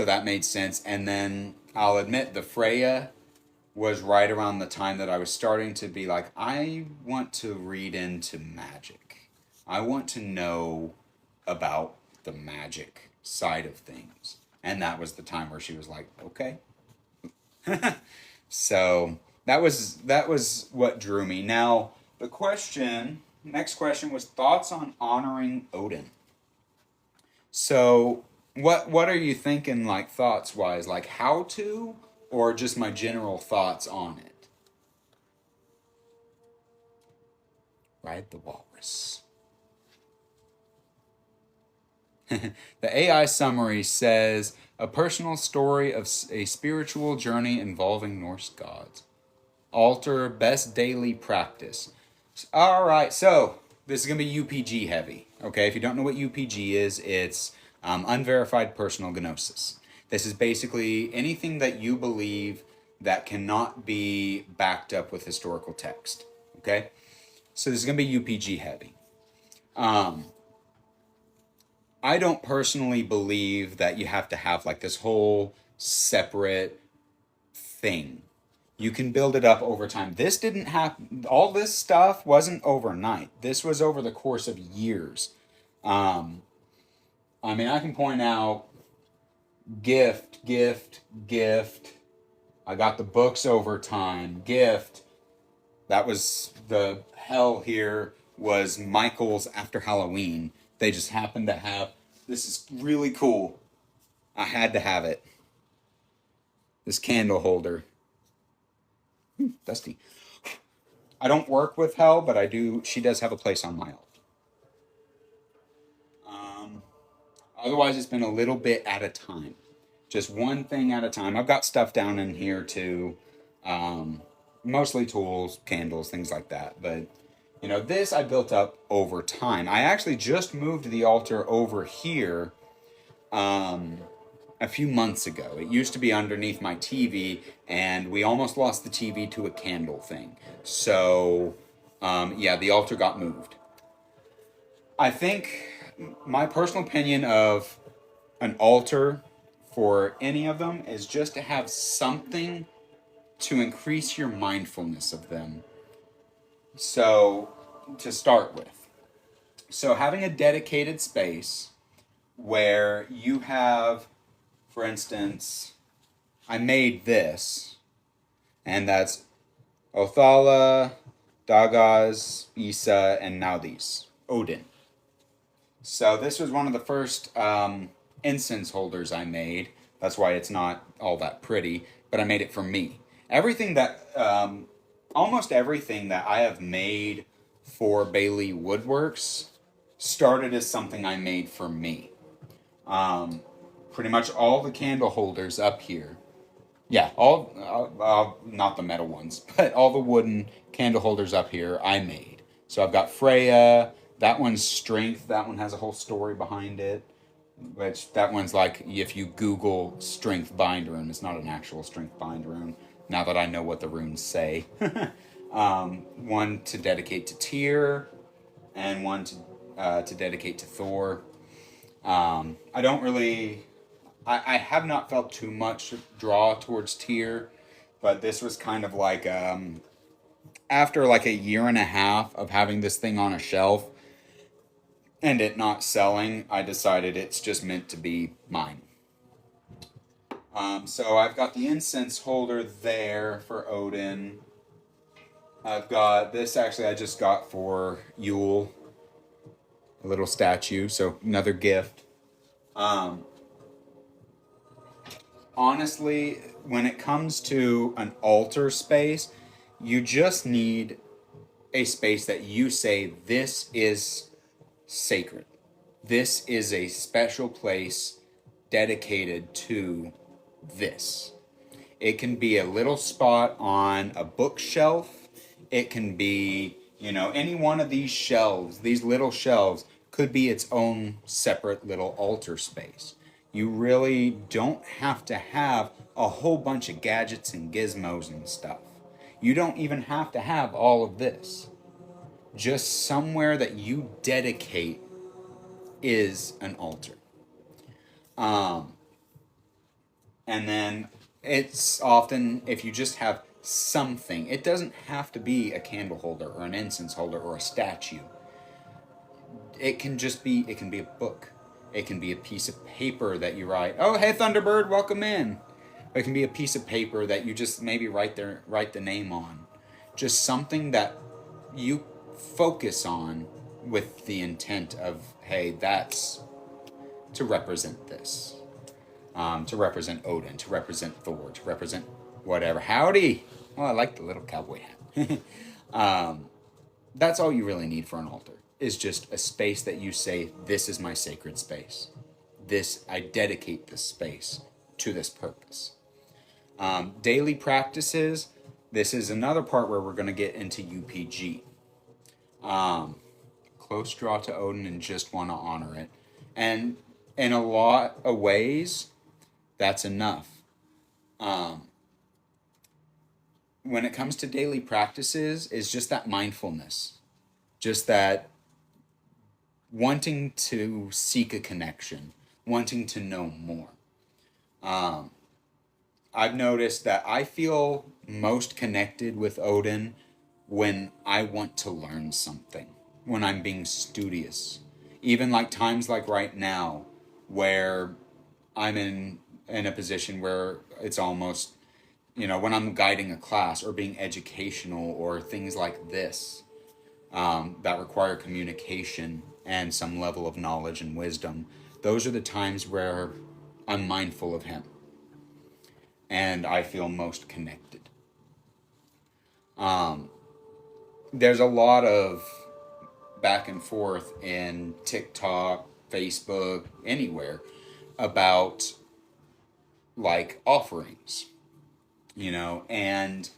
that made sense. And then I'll admit the Freya was right around the time that I was starting to be like, I want to read into magic. I want to know about the magic side of things. And that was the time where she was like, okay. So that was what drew me. Now, next question was thoughts on honoring Odin. So what are you thinking, like, thoughts wise, like how to, or just my general thoughts on it? Ride the walrus. The AI summary says a personal story of a spiritual journey involving Norse gods. Alter best daily practice. All right, so this is going to be UPG heavy. Okay, if you don't know what UPG is, it's unverified personal gnosis. This is basically anything that you believe that cannot be backed up with historical text. Okay, so this is going to be UPG heavy. I don't personally believe that you have to have like this whole separate thing. You can build it up over time. This didn't happen. All this stuff wasn't overnight. This was over the course of years. I mean, I can point out gift. I got the books over time. Gift. That was the hell here was Michael's After Halloween. They just happened to have, this is really cool. I had to have it. This candle holder. Dusty. I don't work with Hell, but I do. She does have a place on my altar. Otherwise, it's been a little bit at a time. Just one thing at a time. I've got stuff down in here too. mostly tools, candles, things like that. But, you know, this I built up over time. I actually just moved the altar over here a few months ago. It used to be underneath my TV, and we almost lost the TV to a candle thing. So, yeah, the altar got moved. I think my personal opinion of an altar for any of them is just to have something to increase your mindfulness of them. So, to start with, so having a dedicated space where you have, for instance, I made this, and that's Othala, Dagas, Isa, and now these, Odin. So this was one of the first incense holders I made. That's why it's not all that pretty, but I made it for me. Everything that, almost everything that I have made for Bailey Woodworks started as something I made for me. Pretty much all the candle holders up here. Yeah, all, not the metal ones, but all the wooden candle holders up here I made. So I've got Freya, that one's Strength, that one has a whole story behind it. Which, that one's like, if you Google Strength Bind Rune, it's not an actual Strength Bind Rune, now that I know what the runes say. One to dedicate to Tyr, and one to dedicate to Thor. I don't really... I have not felt too much draw towards Tyr, but this was kind of like, after like a year and a half of having this thing on a shelf and it not selling, I decided it's just meant to be mine. So I've got the incense holder there for Odin. I've got this, actually I just got for Yule, a little statue, so another gift. Honestly, when it comes to an altar space, you just need a space that you say, this is sacred. This is a special place dedicated to this. It can be a little spot on a bookshelf. It can be, you know, any one of these shelves, these little shelves, could be its own separate little altar space. You really don't have to have a whole bunch of gadgets and gizmos and stuff. You don't even have to have all of this. Just somewhere that you dedicate is an altar. And then it's often, if you just have something, it doesn't have to be a candle holder or an incense holder or a statue. It can just be, it can be a book. It can be a piece of paper that you write, oh, hey, Thunderbird, welcome in. It can be a piece of paper that you just maybe write the name on. Just something that you focus on with the intent of, hey, that's to represent this. To represent Odin, to represent Thor, to represent whatever. Howdy! Well, I like the little cowboy hat. That's all you really need for an altar, is just a space that you say, this is my sacred space. I dedicate this space to this purpose. Daily practices, this is another part where we're going to get into UPG. Close draw to Odin and just want to honor it. And in a lot of ways, that's enough. When it comes to daily practices, is just that mindfulness. Just that wanting to seek a connection, wanting to know more. I've noticed that I feel most connected with Odin when I want to learn something, when I'm being studious. Even like times like right now, where I'm in a position where it's almost, you know, when I'm guiding a class or being educational or things like this, that require communication and some level of knowledge and wisdom, those are the times where I'm mindful of him and I feel most connected. There's a lot of back and forth in TikTok, Facebook, anywhere about like offerings, you know, and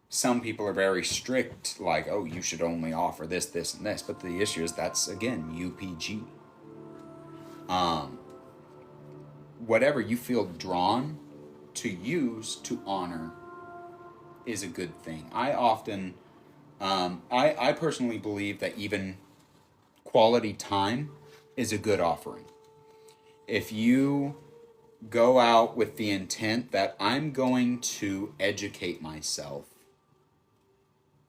some people are very strict, like, oh, you should only offer this, this, and this. But the issue is that's, again, UPG. Whatever you feel drawn to use to honor is a good thing. I often, I personally believe that even quality time is a good offering. If you go out with the intent that I'm going to educate myself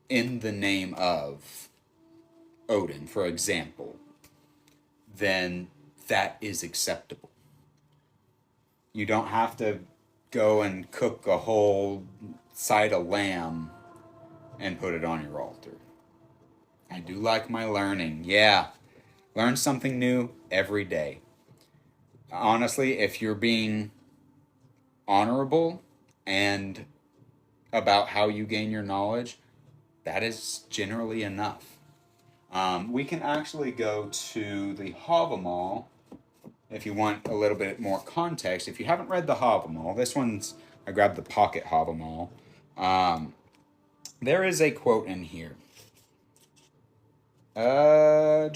in the name of Odin, for example, then that is acceptable. You don't have to go and cook a whole side of lamb and put it on your altar. I do like my learning. Yeah, learn something new every day. Honestly, if you're being honorable and about how you gain your knowledge, that is generally enough. We can actually go to the Havamal if you want a little bit more context. If you haven't read the Havamal, this one's, I grabbed the pocket Havamal. There is a quote in here. Let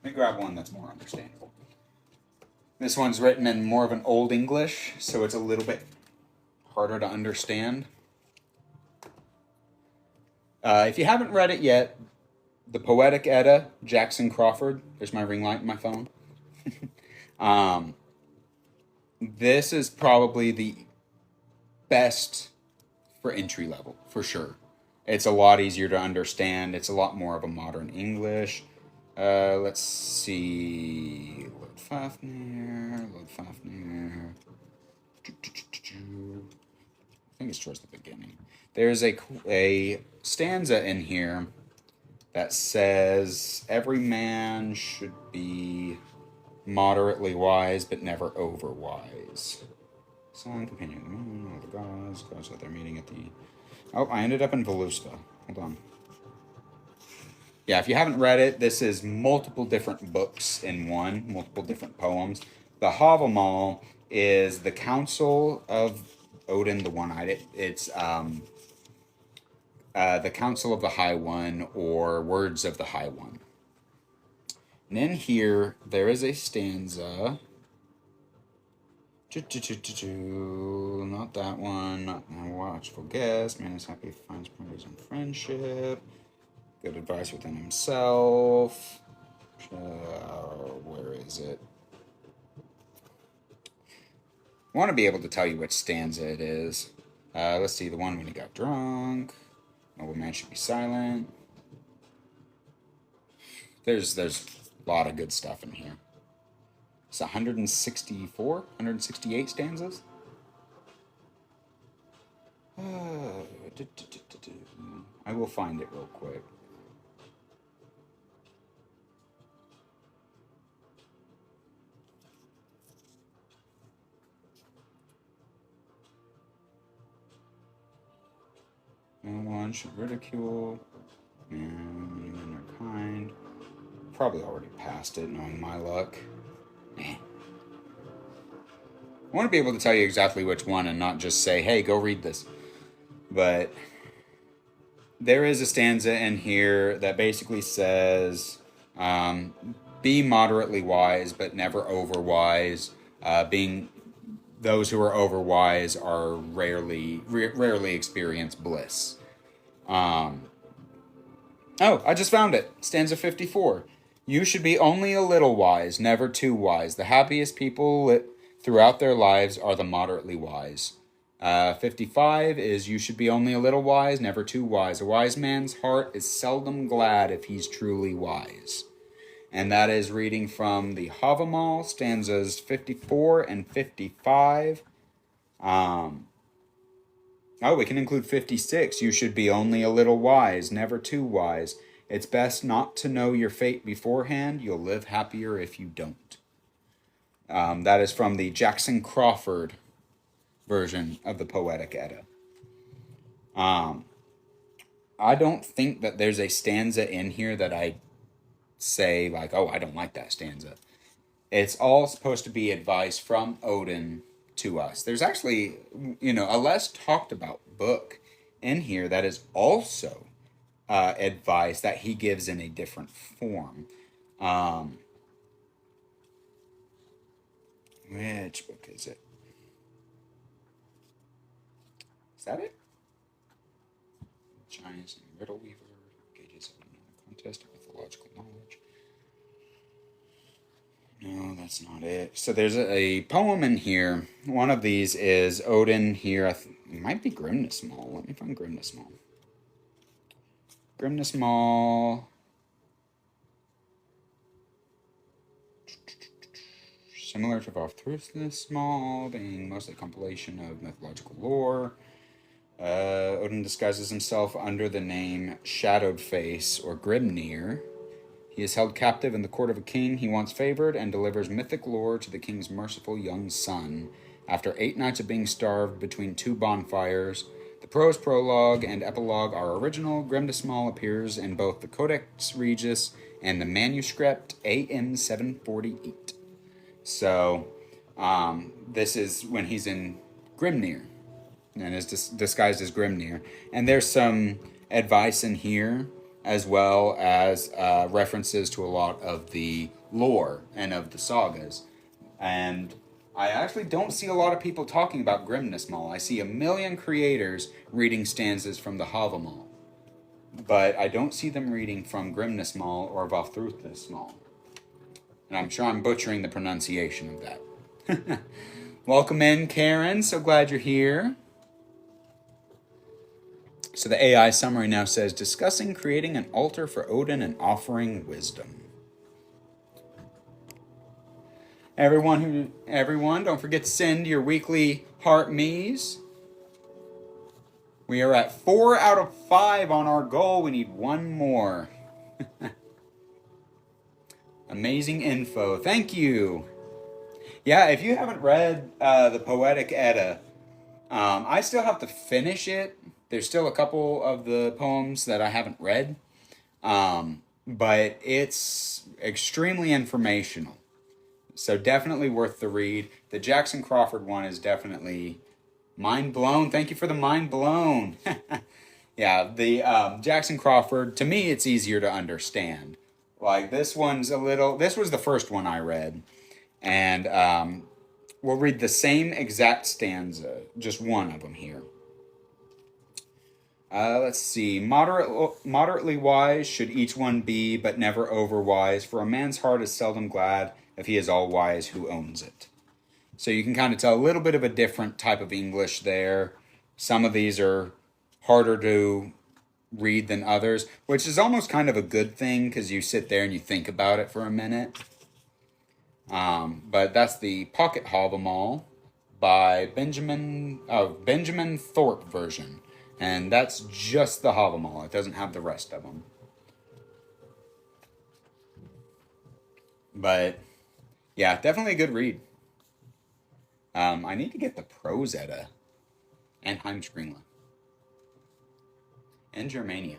me grab one that's more understandable. This one's written in more of an Old English, so it's a little bit harder to understand. If you haven't read it yet, the Poetic Edda, Jackson Crawford. There's my ring light in my phone. This is probably the best for entry level, for sure. It's a lot easier to understand. It's a lot more of a modern English. Let's see. Lord Fafnir. I think it's towards the beginning. There's a stanza in here that says, every man should be moderately wise, but never over wise. Song continuing. All the gods at their meeting at the... Oh, I ended up in Volusta. Hold on. Yeah, if you haven't read it, this is multiple different books in one, multiple different poems. The Havamal is the Council of Odin, the One-Eyed. It's the Council of the High One, or Words of the High One. And in here, there is a stanza. Not that one. Not my watchful guest. Man is happy if he finds praise and friendship. Good advice within himself. Where is it? I want to be able to tell you which stanza it is. Let's see, the one when he got drunk. Noble man should be silent. There's a lot of good stuff in here. It's 164, 168 stanzas. I will find it real quick. No one should ridicule. Men are kind. Probably already passed it, knowing my luck. I want to be able to tell you exactly which one and not just say, hey, go read this. But there is a stanza in here that basically says, be moderately wise, but never overwise. Being those who are overwise are rarely experience bliss. Oh, I just found it. Stanza 54. You should be only a little wise, never too wise. The happiest people throughout their lives are the moderately wise. 55 is you should be only a little wise, never too wise. A wise man's heart is seldom glad if he's truly wise. And that is reading from the Havamal, stanzas 54 and 55. We can include 56. You should be only a little wise, never too wise. It's best not to know your fate beforehand. You'll live happier if you don't. That is from the Jackson Crawford version of the Poetic Edda. I don't think that there's a stanza in here that I say, like, oh, I don't like that stanza. It's all supposed to be advice from Odin to us. There's actually, a less talked about book in here that is also advice that he gives in a different form. Which book is it? Is that it? Giants and Riddle Weaver, Gauges of a Contest of Mythological Knowledge. No, that's not it. So there's a poem in here. One of these is Odin here. It might be Grimnismal. Let me find Grimnismal. Grimnismal. Similar to Vafthrudnismal, being mostly a compilation of mythological lore. Odin disguises himself under the name Shadowed Face or Grimnir. He is held captive in the court of a king he once favored and delivers mythic lore to the king's merciful young son. After 8 nights of being starved between 2 bonfires, the prose prologue and epilogue are original. Grimnismal appears in both the Codex Regius and the manuscript AM 748. So, this is when he's in Grimnir and is disguised as Grimnir. And there's some advice in here, as well as references to a lot of the lore and of the sagas. And I actually don't see a lot of people talking about Grimnismal. I see a million creators reading stanzas from the Havamal, but I don't see them reading from Grimnismal or Vafthrudnismal. And I'm sure I'm butchering the pronunciation of that. Welcome in, Karen. So glad you're here. So the AI summary now says, discussing creating an altar for Odin and offering wisdom. Everyone, don't forget to send your weekly heart me's. We are at 4 out of 5 on our goal. We need 1 more. Amazing info. Thank you. Yeah, if you haven't read the Poetic Edda, I still have to finish it. There's still a couple of the poems that I haven't read, but it's extremely informational. So definitely worth the read. The Jackson Crawford one is definitely mind blown. Thank you for the mind blown. Yeah, the Jackson Crawford, to me, it's easier to understand. Like, this one's this was the first one I read. And we'll read the same exact stanza, just one of them here. Let's see. Moderately wise should each one be, but never overwise. For a man's heart is seldom glad if he is all wise who owns it. So you can kind of tell a little bit of a different type of English there. Some of these are harder to read than others, which is almost kind of a good thing because you sit there and you think about it for a minute. But that's the Pocket Havamal by Benjamin Thorpe version. And that's just the Havamal. It doesn't have the rest of them. But, yeah, definitely a good read. I need to get the Prose Edda and Heimskringla and Germania.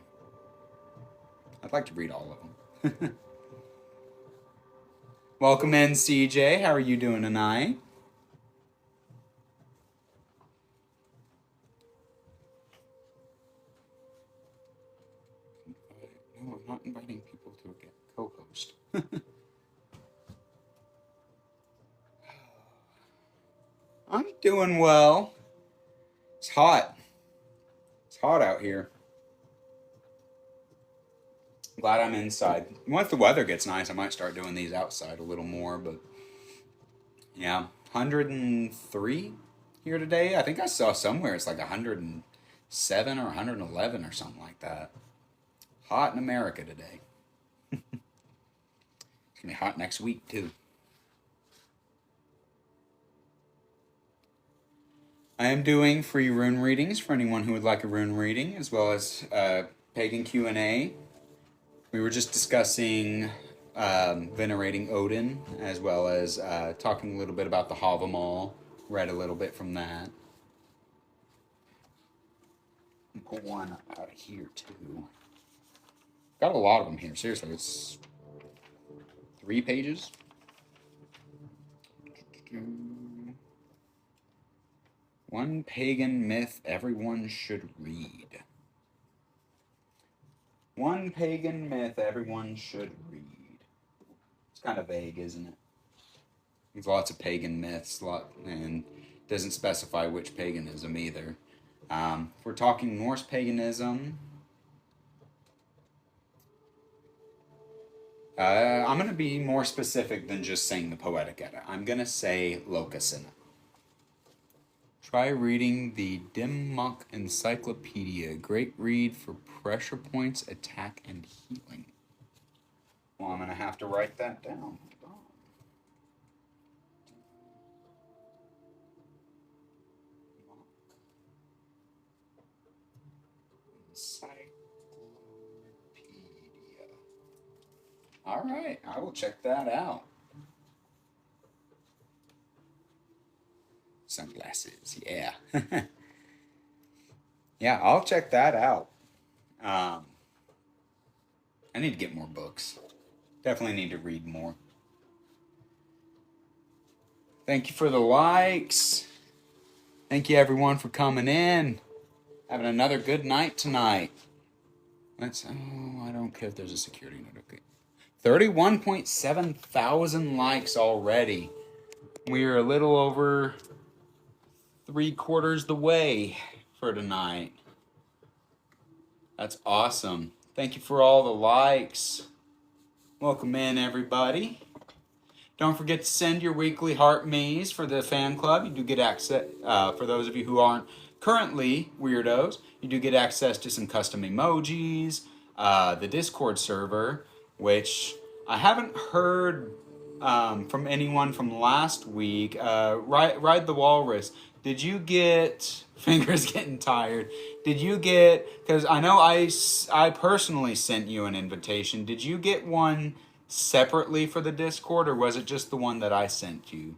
I'd like to read all of them. Welcome in, CJ. How are you doing tonight? No, I'm not inviting people to a co-host. I'm doing well. It's hot. It's hot out here. Glad I'm inside. Once the weather gets nice, I might start doing these outside a little more, but yeah, 103 here today. I think I saw somewhere it's like 107 or 111 or something like that. Hot in America today. It's gonna be hot next week too. I am doing free rune readings for anyone who would like a rune reading, as well as pagan Q&A. We were just discussing venerating Odin, as well as talking a little bit about the Havamal. Read a little bit from that. Pull one out of here too. Got a lot of them here. Seriously, it's 3 pages. One pagan myth everyone should read. One pagan myth everyone should read. It's kind of vague, isn't it? There's lots of pagan myths, and doesn't specify which paganism either. If we're talking Norse paganism, I'm going to be more specific than just saying the Poetic Edda. I'm going to say Lokasana. Try reading the Dimmock Encyclopedia. Great read for pressure points, attack, and healing. Well, I'm going to have to write that down. Encyclopedia. All right, I will check that out. Sunglasses, yeah. Yeah, I'll check that out. I need to get more books. Definitely need to read more. Thank you for the likes. Thank you everyone for coming in. Having another good night tonight. I don't care if there's a security note. Okay. 31.7 thousand likes already. We're a little over 3/4 the way for tonight. That's awesome. Thank you for all the likes. Welcome in, everybody. Don't forget to send your weekly heart me's for the fan club. You do get access, for those of you who aren't currently weirdos, you do get access to some custom emojis, the Discord server, which I haven't heard from anyone from last week. Ride the Walrus. Did you get... Fingers getting tired. Did you get... Because I know I personally sent you an invitation. Did you get one separately for the Discord, or was it just the one that I sent you?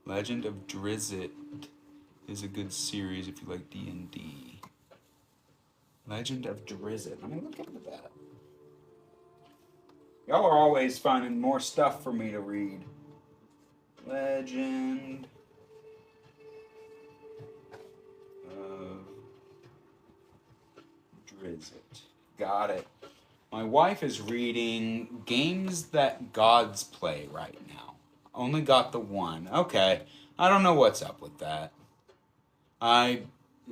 Legend of Drizzt is a good series if you like D&D. Legend of Drizzt. Let me look into that. Y'all are always finding more stuff for me to read. Legend of Drizzt. Got it. My wife is reading Games That Gods Play right now. Only got the one. Okay. I don't know what's up with that.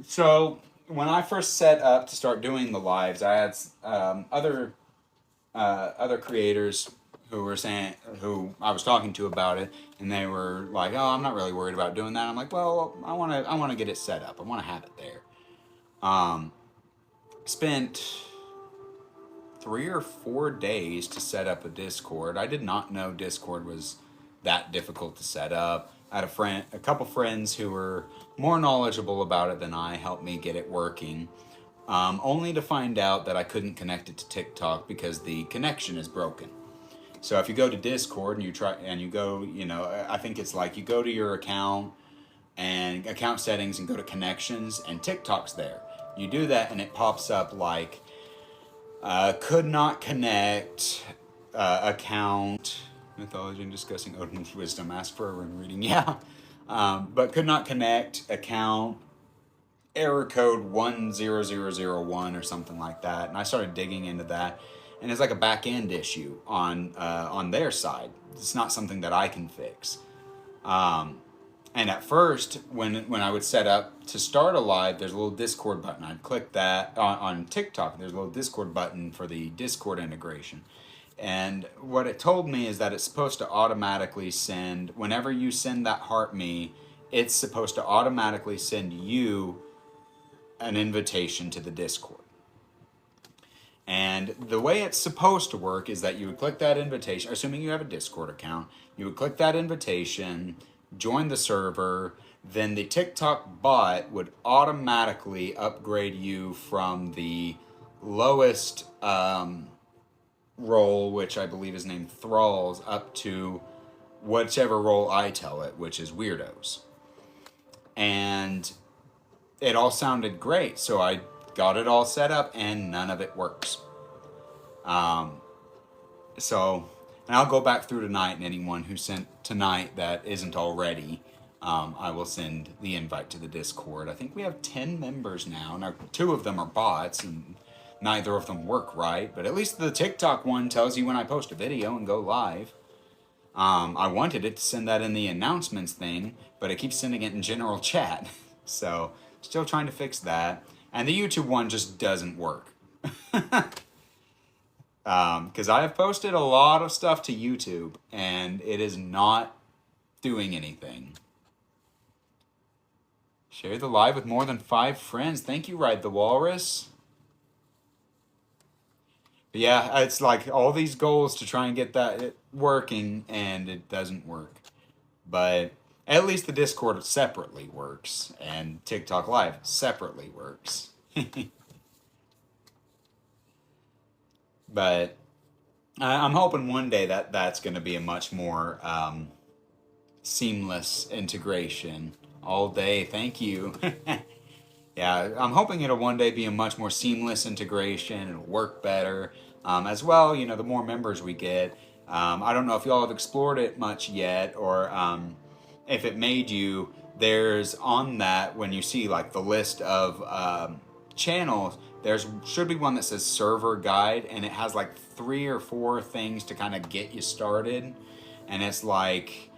So when I first set up to start doing the lives, I had other creators who I was talking to about it, and they were like, "Oh, I'm not really worried about doing that." I'm like, "Well, I want to get it set up. I want to have it there." Spent 3 or 4 days to set up a Discord. I did not know Discord was that difficult to set up. I had a couple friends who were more knowledgeable about it than I helped me get it working. Only to find out that I couldn't connect it to TikTok because the connection is broken. So if you go to Discord and you go, I think it's like you go to your account and account settings and go to connections, and TikTok's there. You do that and it pops up like could not connect account, mythology and discussing Odin's wisdom, ask for a rune reading, yeah. But could not connect account, error code 10001 or something like that. And I started digging into that, and it's like a back end issue on their side. It's not something that I can fix. And at first, when I would set up to start a live, there's a little Discord button. I'd click that on TikTok. There's a little Discord button for the Discord integration. And what it told me is that it's supposed to automatically send, whenever you send that heart me, it's supposed to automatically send you an invitation to the Discord. And the way it's supposed to work is that you would click that invitation, assuming you have a Discord account, you would click that invitation, join the server, then the TikTok bot would automatically upgrade you from the lowest role, which I believe is named Thralls, up to whichever role I tell it, which is Weirdos. And it all sounded great, so I got it all set up, and none of it works. And I'll go back through tonight, and anyone who sent tonight that isn't already, I will send the invite to the Discord. I think we have 10 members now. Now, 2 of them are bots, and neither of them work right, but at least the TikTok one tells you when I post a video and go live. I wanted it to send that in the announcements thing, but it keeps sending it in general chat. So, still trying to fix that. And the YouTube one just doesn't work. Because I have posted a lot of stuff to YouTube, and it is not doing anything. Share the live with more than 5 friends. Thank you, Ride the Walrus. But yeah, it's like all these goals to try and get that working, and it doesn't work. But at least the Discord separately works, and TikTok Live separately works. But I'm hoping one day that that's going to be a much more seamless integration. All day, thank you. Yeah, I'm hoping it'll one day be a much more seamless integration. It'll work better. As well, you know, the more members we get. I don't know if y'all have explored it much yet, or if it made you. There's on that, when you see like the list of channels, there's should be one that says server guide, and it has like 3 or 4 things to kind of get you started. And it's like,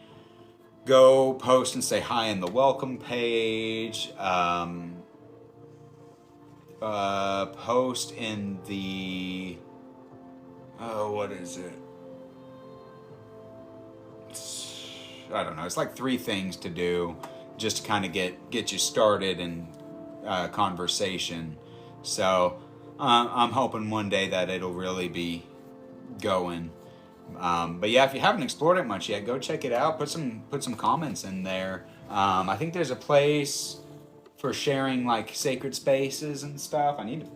go post and say hi in the welcome page. Post in the, what is it? I don't know. It's like 3 things to do just to kind of get you started in conversation. So I'm hoping one day that it'll really be going. But yeah, if you haven't explored it much yet, go check it out. Put some comments in there. I think there's a place for sharing like sacred spaces and stuff. I need to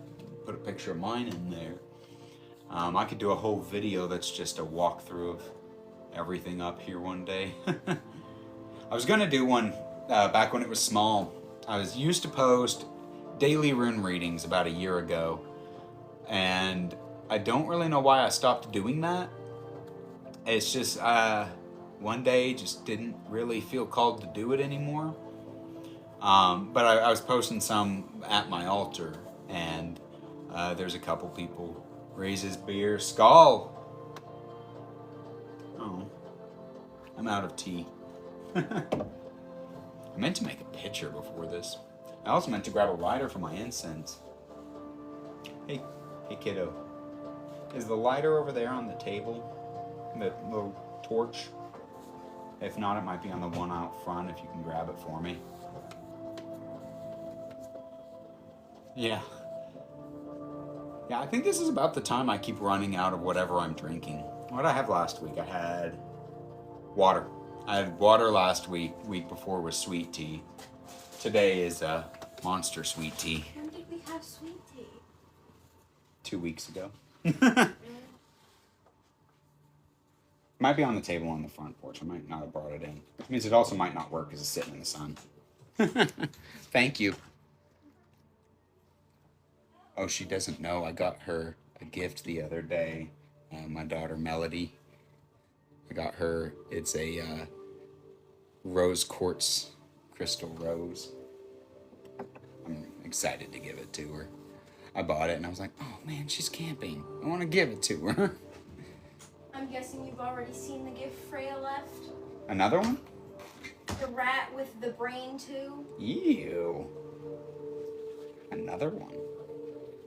put a picture of mine in there. I could do a whole video that's just a walkthrough of everything up here one day. I was gonna do one back when it was small. I was used to post daily rune readings about a year ago, and I don't really know why I stopped doing that. It's just one day just didn't really feel called to do it anymore. But I was posting some at my altar, and there's a couple people. Raises beer. Skull! Oh. I'm out of tea. I meant to make a picture before this. I also meant to grab a lighter for my incense. Hey kiddo. Is the lighter over there on the table? The little torch? If not, it might be on the one out front if you can grab it for me. Yeah. Yeah, I think this is about the time I keep running out of whatever I'm drinking. What did I have last week? I had water. I had water last week. Week before was sweet tea. Today is monster sweet tea. When did we have sweet tea? 2 weeks ago. Might be on the table on the front porch. I might not have brought it in. Which means it also might not work because it's sitting in the sun. Thank you. Oh, she doesn't know. I got her a gift the other day. My daughter, Melody. I got her, it's a rose quartz crystal rose. I'm excited to give it to her. I bought it and I was like, oh man, she's camping. I want to give it to her. I'm guessing you've already seen the gift Freya left. Another one? The rat with the brain too. Ew. Another one.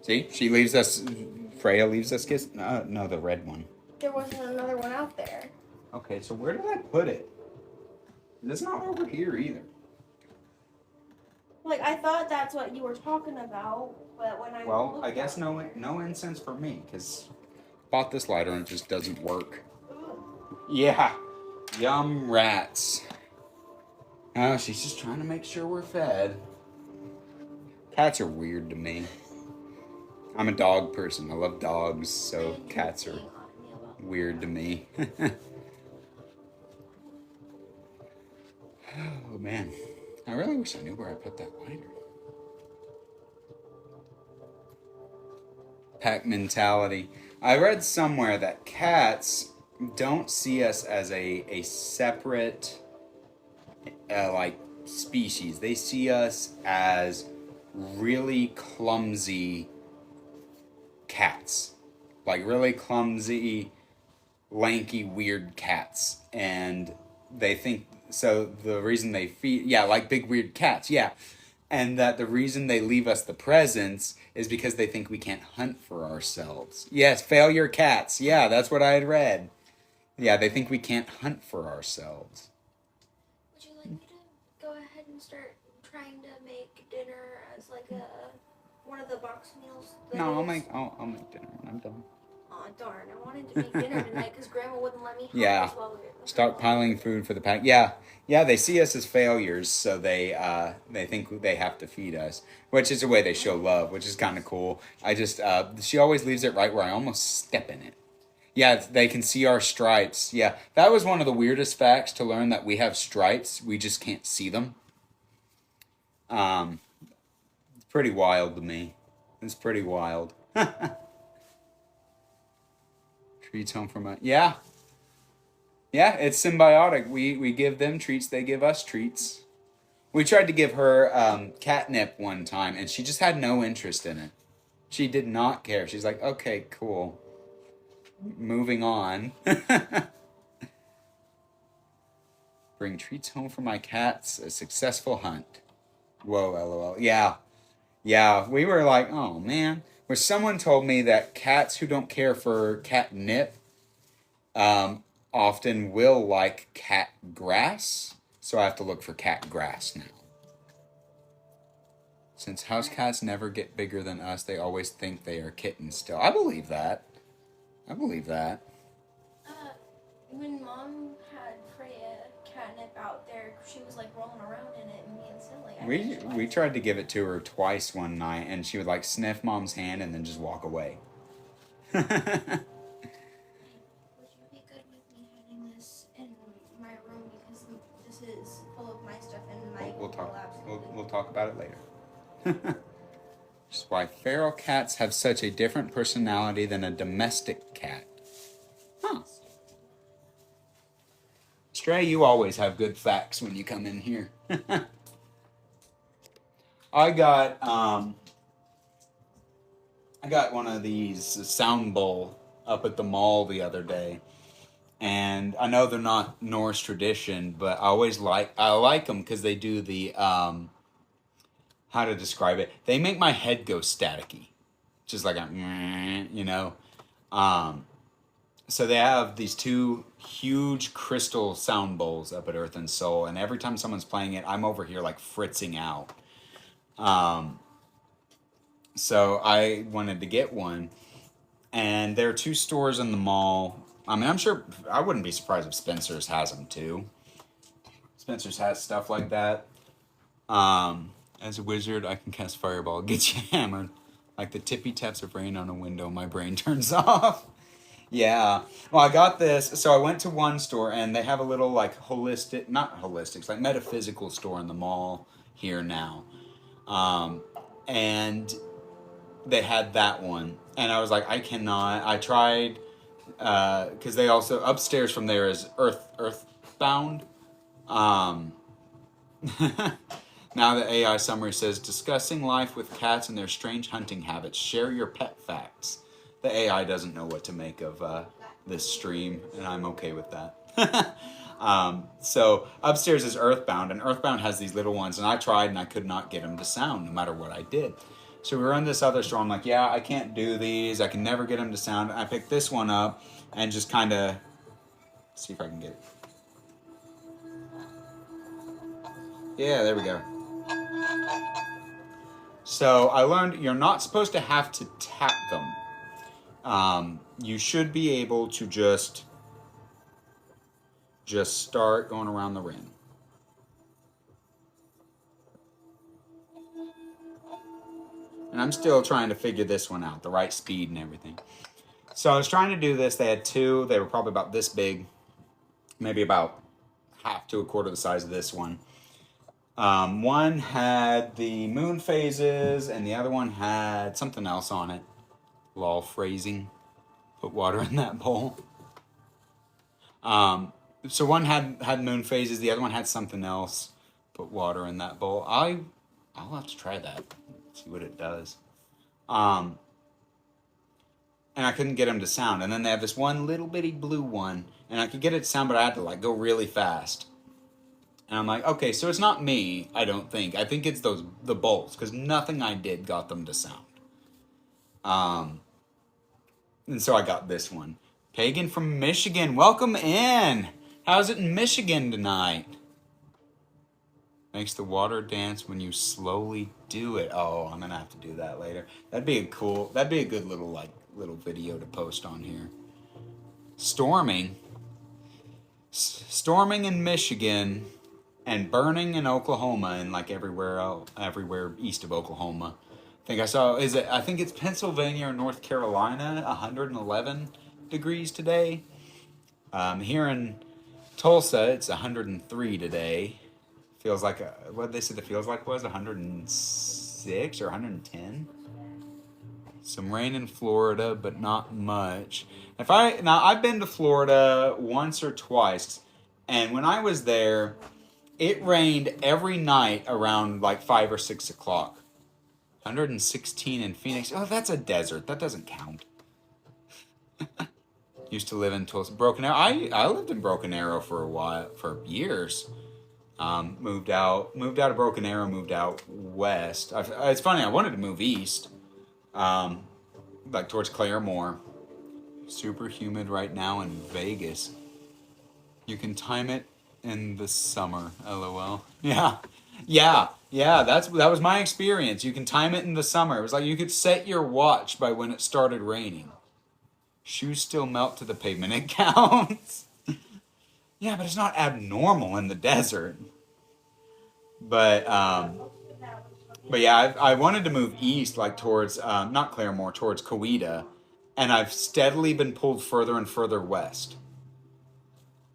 See, she leaves us, Freya leaves us gifts. No, the red one. There wasn't another one out there. Okay, so where did I put it? It's not over here either. Like, I thought that's what you were talking about, but when I Well, I guess no incense for me, because bought this lighter and it just doesn't work. Yeah. Yum rats. Oh, she's just trying to make sure we're fed. Cats are weird to me. I'm a dog person. I love dogs, so cats are weird to me. Oh, man. I really wish I knew where I put that lighter. Pack mentality. I read somewhere that cats don't see us as a separate like species. They see us as really clumsy cats, like really clumsy, lanky, weird cats, and they think so. The reason they feed, yeah, like big weird cats, yeah, and that the reason they leave us the presents is because they think we can't hunt for ourselves. Yes, failure cats. Yeah, that's what I had read. Yeah, they think we can't hunt for ourselves. Would you like me to go ahead and start trying to make dinner as like a one of the box meals? No, I'll make dinner when I'm done. Oh darn! I wanted to make dinner tonight because Grandma wouldn't let me help Yeah, us while we were start piling food for the pack. Yeah, yeah. They see us as failures, so they think they have to feed us, which is a way they show love, which is kind of cool. I just she always leaves it right where I almost step in it. Yeah, they can see our stripes. Yeah, that was one of the weirdest facts to learn, that we have stripes. We just can't see them. It's pretty wild to me. It's pretty wild. Treats home from us. Yeah. Yeah, it's symbiotic. We give them treats, they give us treats. We tried to give her catnip one time, and she just had no interest in it. She did not care. She's like, okay, cool. Moving on. Bring treats home for my cats. A successful hunt. Whoa, lol. Yeah. Yeah, we were like, oh man. Where someone told me that cats who don't care for catnip often will like cat grass. So I have to look for cat grass now. Since house cats never get bigger than us, they always think they are kittens still. I believe that. I believe that. When Mom had Freya catnip out there, she was like rolling around in it and being silly. We tried to give it to her twice one night, and she would like sniff Mom's hand and then just walk away. Would you be good with me having this in my room, because this is full of my stuff and my We'll talk about it later. Just why feral cats have such a different personality than a domestic cat. Huh. Stray, you always have good facts when you come in here. I got one of these, a sound bowl, up at the mall the other day, and I know they're not Norse tradition, but I like them because they do the how to describe it. They make my head go staticky, just like a, you know. So they have these two huge crystal sound bowls up at Earth and Soul, and every time someone's playing it, I'm over here like fritzing out. So I wanted to get one, and there are two stores in the mall. I mean, I'm sure, I wouldn't be surprised if Spencer's has them too. Spencer's has stuff like that. As a wizard, I can cast Fireball, get you hammered. Like the tippy taps of rain on a window, my brain turns off. Yeah. Well, I got this. So I went to one store, and they have a little like holistic, not holistics, like metaphysical store in the mall here now. And they had that one. And I was like, I cannot. I tried, because they also, upstairs from there is Earthbound. Now the AI summary says, discussing life with cats and their strange hunting habits. Share your pet facts. The AI doesn't know what to make of this stream, and I'm okay with that. So upstairs is Earthbound, and Earthbound has these little ones, and I tried and I could not get them to sound no matter what I did. So we were in this other store. I'm like, yeah, I can't do these. I can never get them to sound. And I picked this one up and just kind of see if I can get it. Yeah, there we go. So I learned you're not supposed to have to tap them. You should be able to just start going around the ring. And I'm still trying to figure this one out, the right speed and everything. So I was trying to do this. They had two. They were probably about this big, maybe about half to a quarter the size of this one. One had the moon phases, and the other one had something else on it. Lol phrasing. Put water in that bowl. So one had moon phases, the other one had something else. put water in that bowl. I'll have to try that. See what it does. And I couldn't get them to sound. And then they have this one little bitty blue one, and I could get it to sound, but I had to like go really fast. And I'm like, okay, so it's not me, I don't think. I think it's the bowls, because nothing I did got them to sound. And so I got this one. Pagan from Michigan, welcome in. How's it in Michigan tonight? Makes the water dance when you slowly do it. Oh, I'm gonna have to do that later. That'd be a good little video to post on here. Storming in Michigan and burning in Oklahoma and like everywhere east of Oklahoma. I think it's Pennsylvania or North Carolina, 111 degrees today. Here in Tulsa, it's 103 today. Feels like what they said the feels like was 106 or 110. Some rain in Florida, but not much. I've been to Florida once or twice, and when I was there, it rained every night around like 5 or 6 o'clock. 116 in Phoenix. Oh, that's a desert. That doesn't count. Used to live in Tulsa. Broken Arrow. I lived in Broken Arrow for years. Moved out of Broken Arrow, moved out west. It's funny, I wanted to move east, like towards Claremore. Super humid right now in Vegas. You can time it in the summer, LOL. Yeah, that was my experience. You can time it in the summer. It was like you could set your watch by when it started raining. Shoes still melt to the pavement. It counts. Yeah, but it's not abnormal in the desert. But yeah, I wanted to move east, like towards, not Claremore, towards Coweta, and I've steadily been pulled further and further west.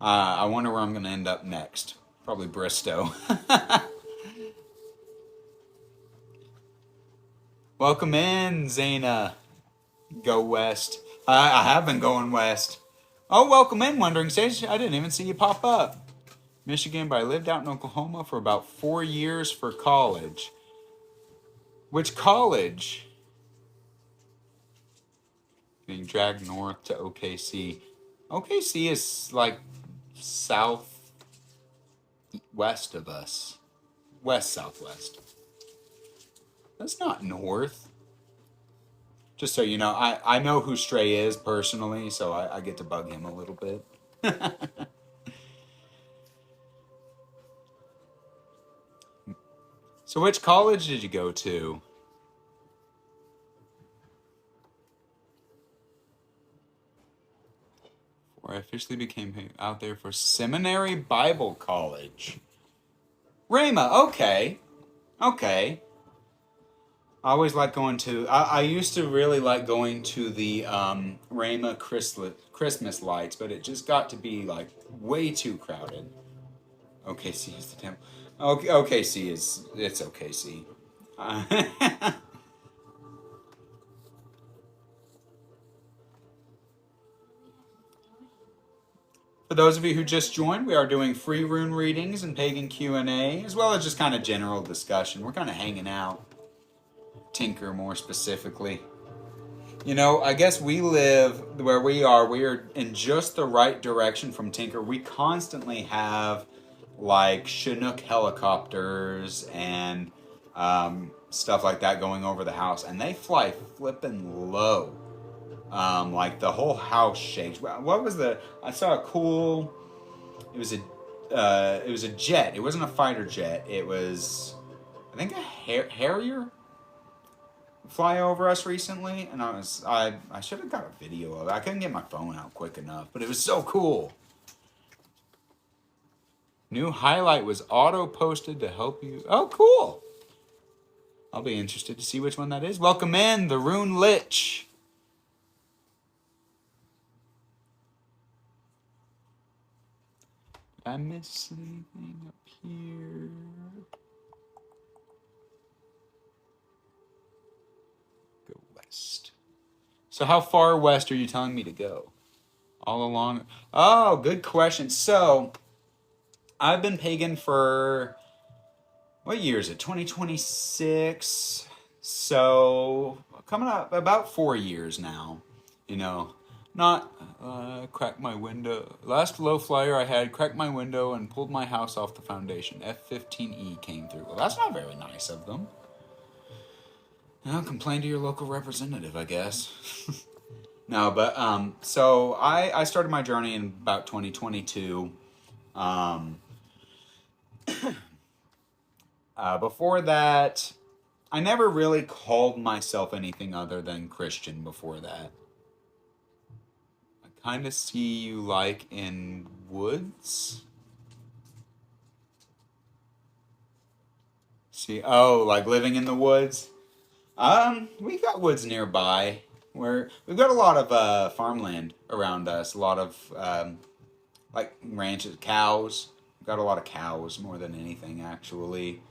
I wonder where I'm going to end up next. Probably Bristow. Welcome in, Zaina. Go west. I have been going west. Oh, welcome in, Wondering Sage. I didn't even see you pop up. Michigan, but I lived out in Oklahoma for about 4 years for college. Which college? Being dragged north to OKC. OKC is like southwest of us. West-southwest. That's not north. Just so you know, I know who Stray is personally, so I get to bug him a little bit. So which college did you go to? Or I officially became out there for Seminary Bible College. Rhema, okay. I always like going to... I used to really like going to the Rhema Christmas lights, but it just got to be like way too crowded. OKC is the temple. OKC is... It's OKC. For those of you who just joined, we are doing free rune readings and pagan Q&A, as well as just kind of general discussion. We're kind of hanging out. Tinker more specifically. You know, I guess we live where we are in just the right direction from Tinker. We constantly have like Chinook helicopters and stuff like that going over the house, and they fly flippin' low. Like the whole house shakes. What was I saw a cool... It was a jet. It wasn't a fighter jet. It was, I think, a Harrier fly over us recently, and I should have got a video of it. I couldn't get my phone out quick enough, but it was so cool. New highlight was auto-posted to help you. Oh, cool. I'll be interested to see which one that is. Welcome in, the Rune Lich. Did I miss anything up here? Go west. So how far west are you telling me to go? All along? Oh, good question. So... I've been pagan for what year is it? 2026. So coming up about 4 years now. You know, not cracked my window. Last low flyer I had cracked my window and pulled my house off the foundation. F-15E came through. Well, that's not very nice of them. Well, complain to your local representative, I guess. No, but so I started my journey in about 2022. Before that, I never really called myself anything other than Christian before that. I kind of see you like in woods. See, oh, like living in the woods. We've got woods nearby. We've got a lot of farmland around us. A lot of like ranches, cows. We've got a lot of cows more than anything, actually.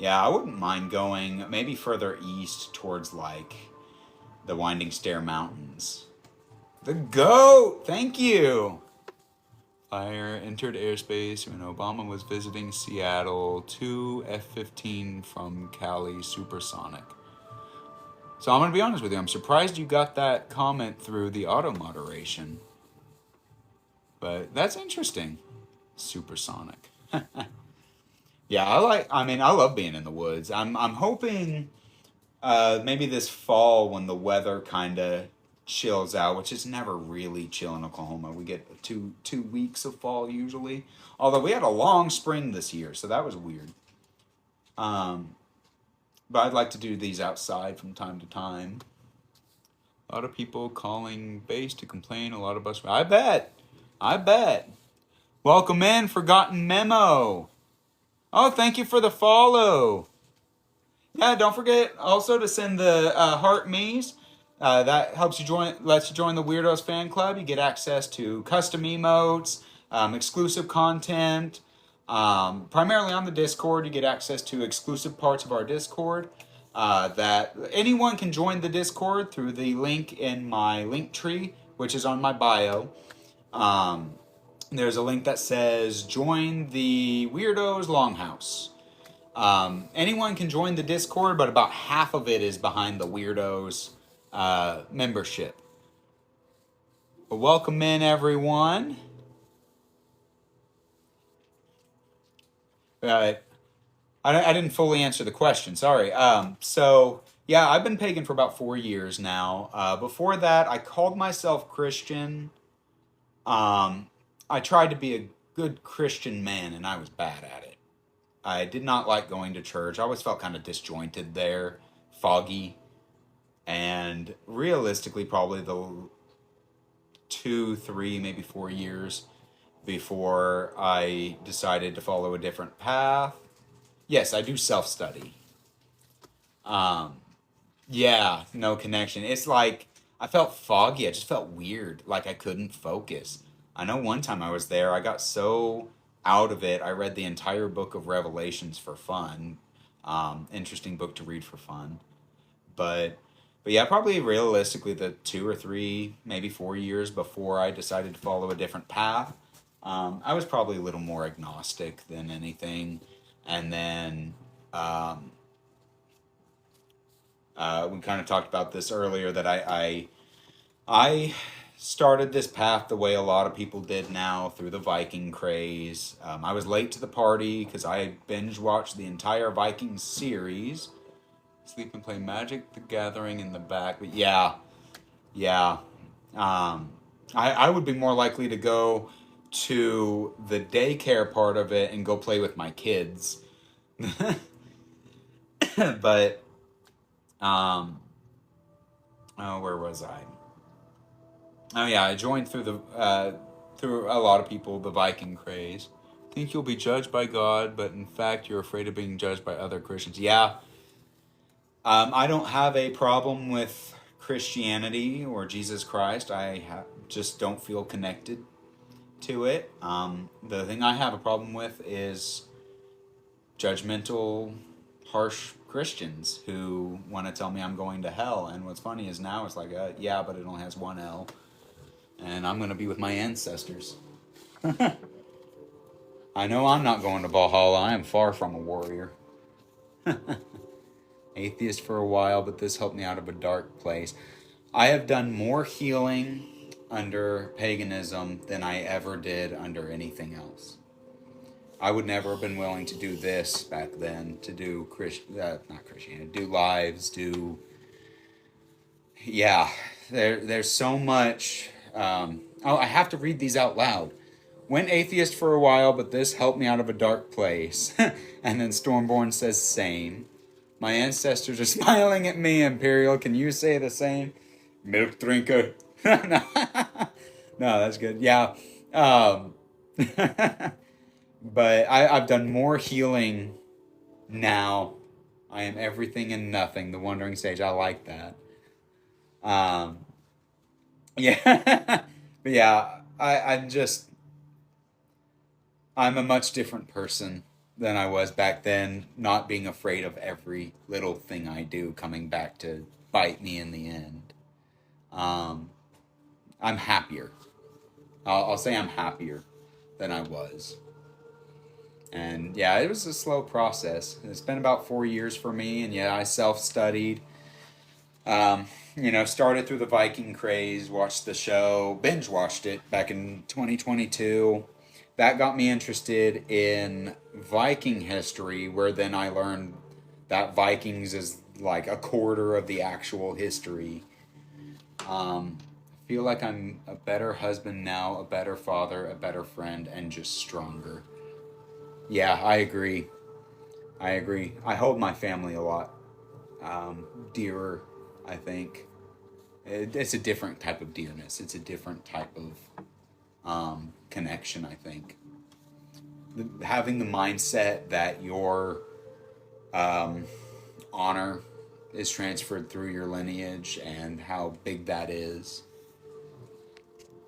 Yeah, I wouldn't mind going maybe further east towards like the Winding Stair Mountains. The goat! Thank you! Flyer entered airspace when Obama was visiting Seattle. 2 F-15 from Cali supersonic. So I'm going to be honest with you. I'm surprised you got that comment through the auto moderation. But that's interesting. Supersonic. Yeah, I love being in the woods. I'm hoping maybe this fall when the weather kind of chills out, which is never really chill in Oklahoma. We get two weeks of fall usually. Although we had a long spring this year, so that was weird. But I'd like to do these outside from time to time. A lot of people calling base to complain. A lot of us. I bet. Welcome in, Forgotten Memo. Oh, thank you for the follow. Yeah, don't forget also to send the heart me's. That helps you lets you join the Weirdos fan club. You get access to custom emotes, exclusive content. Primarily on the Discord, you get access to exclusive parts of our Discord. That anyone can join the Discord through the link in my link tree, which is on my bio. There's a link that says join the Weirdos Longhouse. Anyone can join the Discord, but about half of it is behind the Weirdos membership. But welcome in, everyone. I didn't fully answer the question. Sorry. So yeah, I've been pagan for about 4 years now. Before that, I called myself Christian. I tried to be a good Christian man, and I was bad at it. I did not like going to church. I always felt kind of disjointed there, foggy. And realistically, probably the 2, 3, maybe 4 years before I decided to follow a different path. Yes, I do self-study. Yeah, no connection. It's like I felt foggy. I just felt weird, like I couldn't focus. I know one time I was there, I got so out of it, I read the entire book of Revelations for fun. Interesting book to read for fun. But yeah, probably realistically the 2 or 3, maybe 4 years before I decided to follow a different path, I was probably a little more agnostic than anything. And then we kind of talked about this earlier, that I started this path the way a lot of people did now, through the Viking craze. I was late to the party because I binge watched the entire Vikings series. Sleep and play Magic the Gathering in the back. But yeah. I would be more likely to go to the daycare part of it and go play with my kids. But where was I? Oh yeah, I joined through through a lot of people the Viking craze. Think you'll be judged by God, but in fact you're afraid of being judged by other Christians. Yeah. I don't have a problem with Christianity or Jesus Christ. I just don't feel connected to it. The thing I have a problem with is judgmental, harsh Christians who want to tell me I'm going to hell. And what's funny is now it's like, yeah, but it only has one L. And I'm going to be with my ancestors. I know I'm not going to Valhalla. I am far from a warrior. Atheist for a while, but this helped me out of a dark place. I have done more healing under paganism than I ever did under anything else. I would never have been willing to do this back then, to do not Christianity, do lives, yeah, there's so much. I have to read these out loud. Went atheist for a while, but this helped me out of a dark place. And then Stormborn says, same. My ancestors are smiling at me, Imperial. Can you say the same? Milk drinker. No, that's good. Yeah. But I've done more healing now. I am everything and nothing. The Wandering Sage. I like that. Yeah. But yeah, I'm a much different person than I was back then, not being afraid of every little thing I do coming back to bite me in the end. I'm happier. I'll say I'm happier than I was. And yeah, it was a slow process. It's been about 4 years for me, and yeah, I self-studied. Started through the Viking craze, watched the show, binge watched it back in 2022. That got me interested in Viking history, where then I learned that Vikings is like a quarter of the actual history. I feel like I'm a better husband now, a better father, a better friend, and just stronger. Yeah, I agree. I hold my family a lot dearer, I think. It's a different type of dearness. It's a different type of connection, I think. Having the mindset that your honor is transferred through your lineage and how big that is.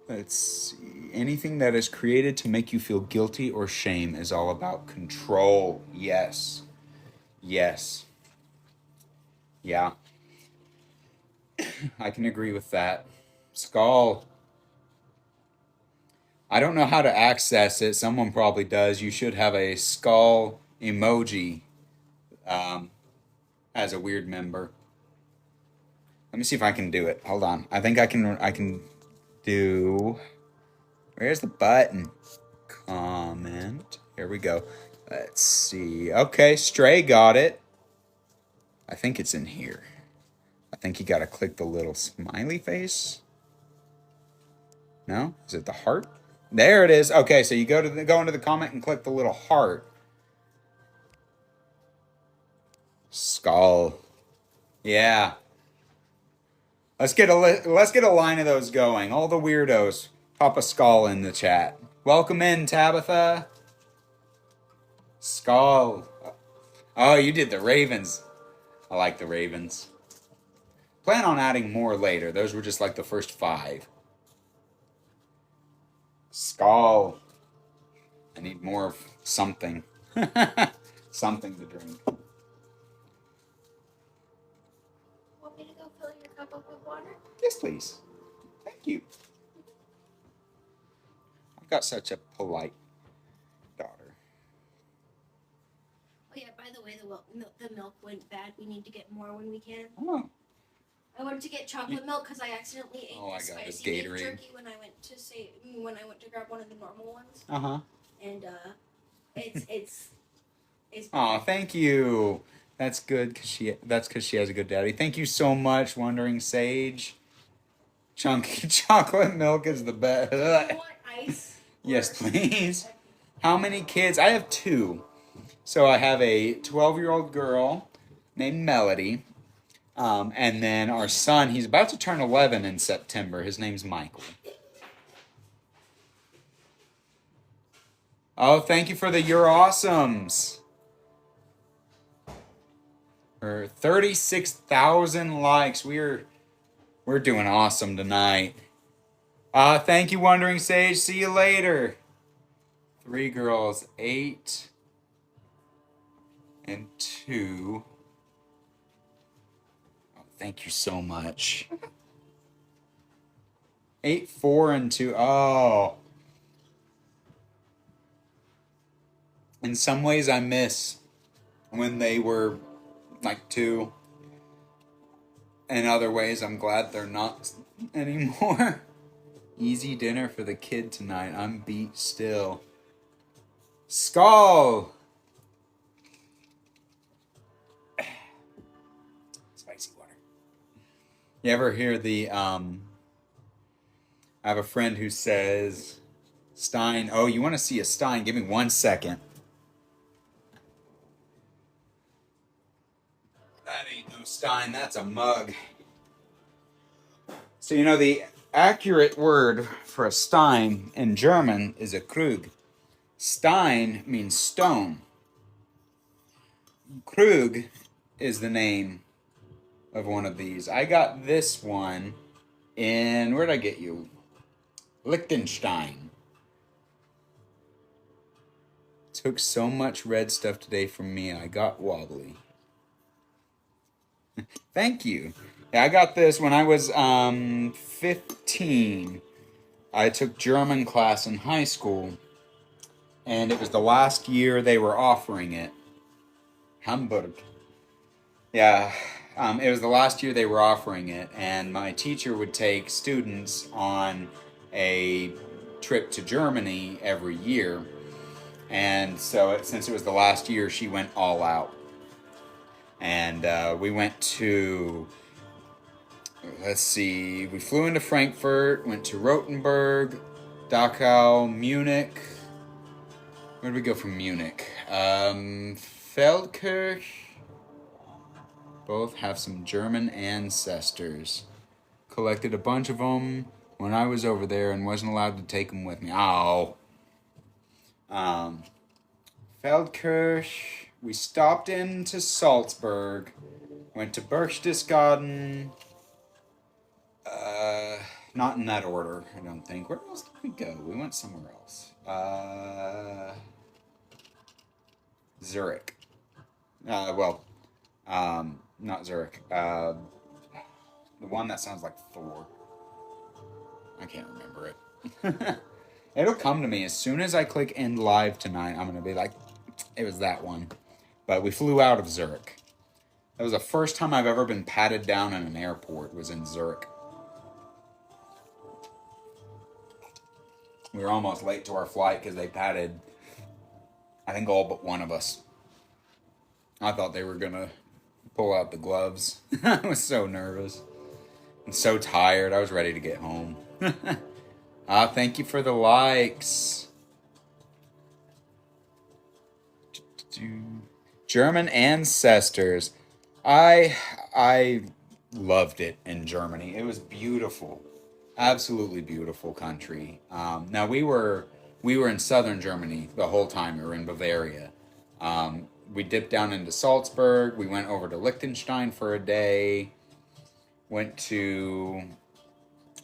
It's anything that is created to make you feel guilty or shame is all about control. Yes. Yes. Yeah. I can agree with that. Skull. I don't know how to access it. Someone probably does. You should have a skull emoji as a weird member. Let me see if I can do it. Hold on. I think I can do... Where's the button? Comment. Here we go. Let's see. Okay, Stray got it. I think it's in here. I think you gotta click the little smiley face. No? Is it the heart? There it is. Okay, so you go into the comment and click the little heart. Skull. Yeah. Let's get a line of those going. All the weirdos. Pop a skull in the chat. Welcome in, Tabitha. Skull. Oh, you did the ravens. I like the ravens. Plan on adding more later. Those were just like the first 5. Skull. I need more of something. Something to drink. Want me to go fill your cup up with water? Yes, please. Thank you. I've got such a polite daughter. Oh yeah, by the way, the milk went bad. We need to get more when we can. Oh. I went to get chocolate milk because I accidentally ate I got spicy the beef Gatorade jerky when I went to grab one of the normal ones. And it's. Oh, thank you. That's good because she has a good daddy. Thank you so much, Wandering Sage. Chunky chocolate milk is the best. You want ice? Yes, please. How many kids? I have 2. So I have a 12-year-old girl named Melody. And then our son, he's about to turn 11 in September. His name's Michael. Oh, thank you for the You're Awesomes. For 36,000 likes. We're doing awesome tonight. Thank you, Wandering Sage. See you later. 3 girls, 8 and 2. Oh, thank you so much. 8, 4, and 2. Oh. In some ways, I miss when they were like 2. In other ways, I'm glad they're not anymore. Easy dinner for the kid tonight. I'm beat still. Skull! Spicy water. You ever hear the, I have a friend who says, Stein, oh, you want to see a Stein? Give me 1 second. That ain't no Stein, that's a mug. So, you know, the accurate word for a Stein in German is a Krug. Stein means stone. Krug is the name of one of these. I got this one in, where'd I get you? Liechtenstein. Took so much red stuff today from me, I got wobbly. Thank you. Yeah, I got this when I was 15. I took German class in high school, and it was the last year they were offering it. Hamburg. Yeah, it was the last year they were offering it, and my teacher would take students on a trip to Germany every year. And so since it was the last year, she went all out. And we went to, let's see, we flew into Frankfurt, went to Rothenburg, Dachau, Munich. Where did we go from Munich? Feldkirch. Both have some German ancestors. Collected a bunch of them when I was over there and wasn't allowed to take them with me. Oh. Feldkirch. We stopped into Salzburg. Went to Berchtesgaden. Not in that order, I don't think. Where else did we go? We went somewhere else. Zurich. Not Zurich. The one that sounds like Thor. I can't remember it. It'll come to me as soon as I click end live tonight. I'm gonna be like, it was that one. But we flew out of Zurich. That was the first time I've ever been patted down in an airport. Was in Zurich. We were almost late to our flight because they patted, I think, all but one of us. I thought they were gonna pull out the gloves. I was so nervous and so tired. I was ready to get home. Thank you for the likes. German ancestors. I loved it in Germany. It was beautiful. Absolutely beautiful country. Now we were in southern Germany the whole time. We were in Bavaria. We dipped down into Salzburg. We went over to Liechtenstein for a day. Went to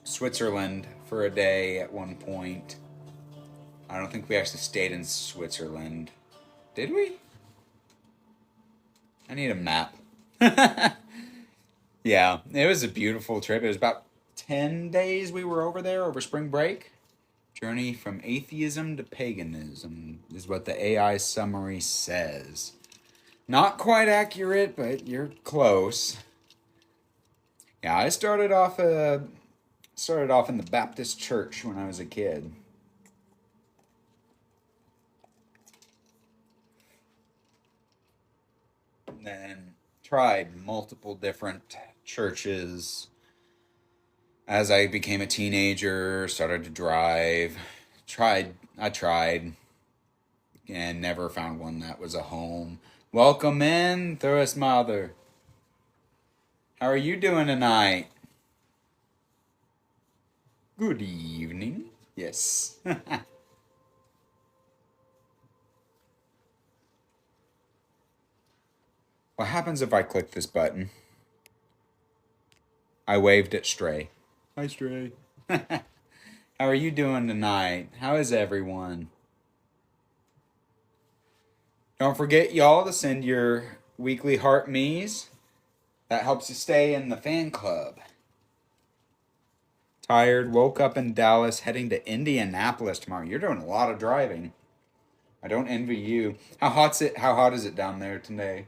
Switzerland for a day at one point. I don't think we actually stayed in Switzerland. Did we? I need a map. Yeah, it was a beautiful trip. It was about 10 days we were over there over spring break. Journey from atheism to paganism is what the AI summary says. Not quite accurate, but you're close. Yeah, I started off in the Baptist church when I was a kid. And then tried multiple different churches. As I became a teenager, started to drive. I tried. And never found one that was a home. Welcome in, Thuris Mother. How are you doing tonight? Good evening. Yes. What happens if I click this button? I waved at Stray. Hi, Stray. How are you doing tonight? How is everyone? Don't forget, y'all, to send your weekly heart me's. That helps you stay in the fan club. Tired, woke up in Dallas, heading to Indianapolis tomorrow. You're doing a lot of driving. I don't envy you. How hot is it down there today?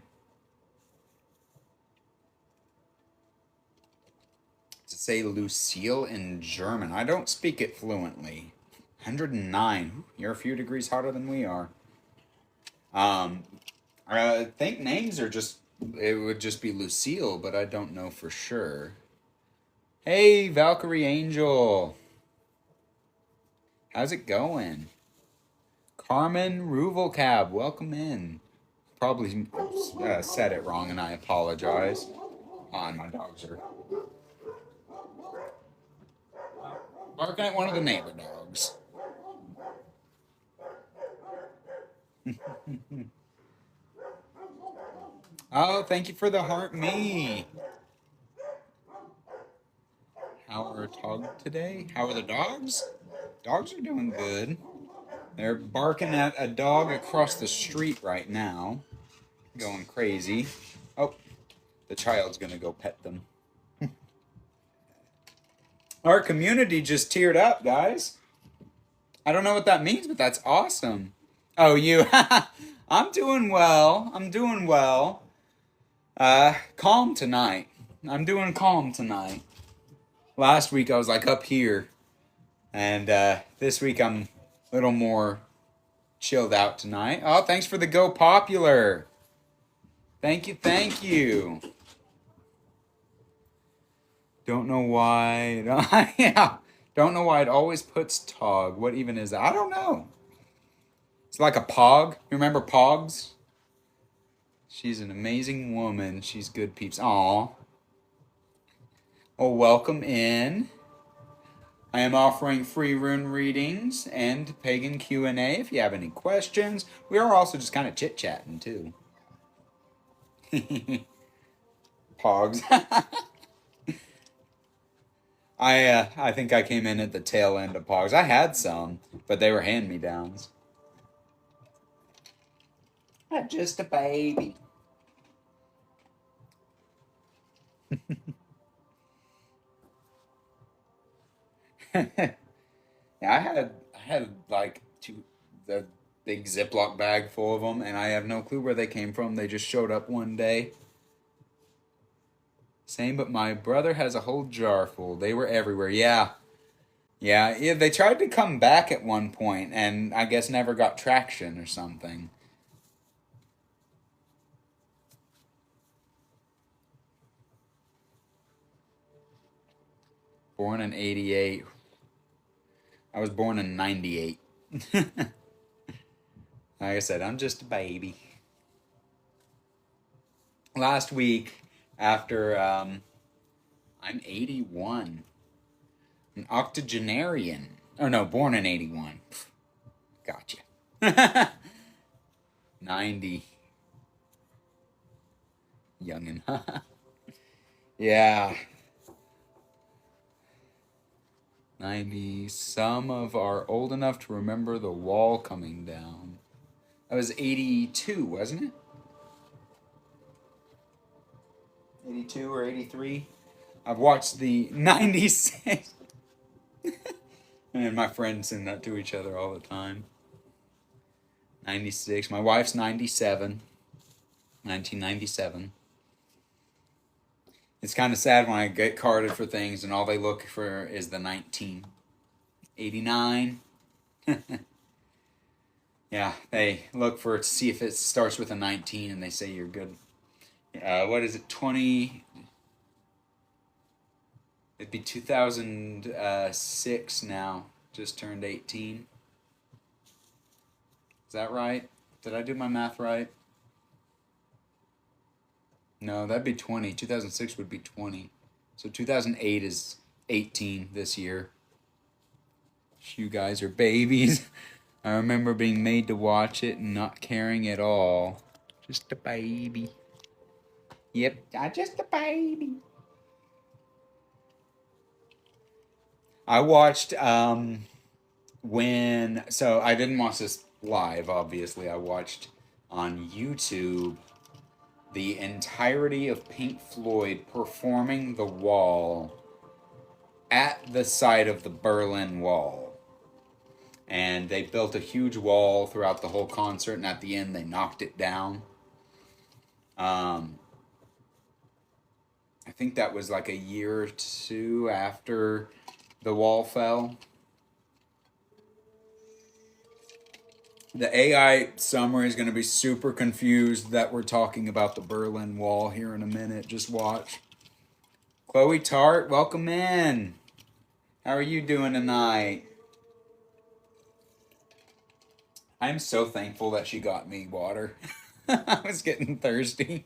To say Lucille in German. I don't speak it fluently. 109. You're a few degrees hotter than we are. I think names are just, it would just be Lucille, but I don't know for sure. Hey, Valkyrie Angel. How's it going? Carmen Ruvalcab, welcome in. Probably said it wrong and I apologize. And my dogs are barking at one of the neighbor dogs. Oh, thank you for the heart me. How are Tog today? How are the dogs? Dogs are doing good. They're barking at a dog across the street right now. Going crazy. Oh, the child's gonna go pet them. Our community just teared up, guys. I don't know what that means, but that's awesome. Oh, you. I'm doing well. I'm doing well. Calm tonight. I'm doing calm tonight. Last week I was like up here. And this week I'm a little more chilled out tonight. Oh, thanks for the Go Popular. Thank you, thank you. Don't know why. Yeah. Don't know why it always puts Tog. What even is that? I don't know. It's like a Pog. You remember Pogs? She's an amazing woman. She's good peeps. Aw. Oh, welcome in. I am offering free rune readings and pagan Q&A if you have any questions. We are also just kind of chit-chatting too. Pogs. I think I came in at the tail end of Pogs. I had some, but they were hand-me-downs. I'm just a baby. Yeah, I had like the big Ziploc bag full of them, and I have no clue where they came from. They just showed up one day. Same, but my brother has a whole jar full. They were everywhere. Yeah. Yeah, they tried to come back at one point, and I guess never got traction or something. Born in 88. I was born in 98. Like I said, I'm just a baby. Last week, after I'm 81, an octogenarian. Oh no, born in 81. Gotcha. 90. Youngin'. Yeah. 90. Some of are old enough to remember the wall coming down. That was 82, wasn't it? 82 or 83? I've watched the 96. And my friends send that to each other all the time. 96. My wife's 97. 1997. It's kind of sad when I get carded for things and all they look for is the 19. 89. Yeah, they look for it to see if it starts with a 19 and they say you're good. What is it, 20? It'd be 2006 now. Just turned 18. Is that right? Did I do my math right? No, that'd be 20. 2006 would be 20. So 2008 is 18 this year. You guys are babies. I remember being made to watch it and not caring at all. Just a baby. Yep, I'm just a baby. I watched so I didn't watch this live, obviously. I watched on YouTube the entirety of Pink Floyd performing The Wall at the site of the Berlin Wall. And they built a huge wall throughout the whole concert, and at the end they knocked it down. I think that was like a year or two after the wall fell. The AI summary is going to be super confused that we're talking about the Berlin Wall here in a minute. Just watch. Chloe Tart, welcome in. How are you doing tonight? I'm so thankful that she got me water. I was getting thirsty.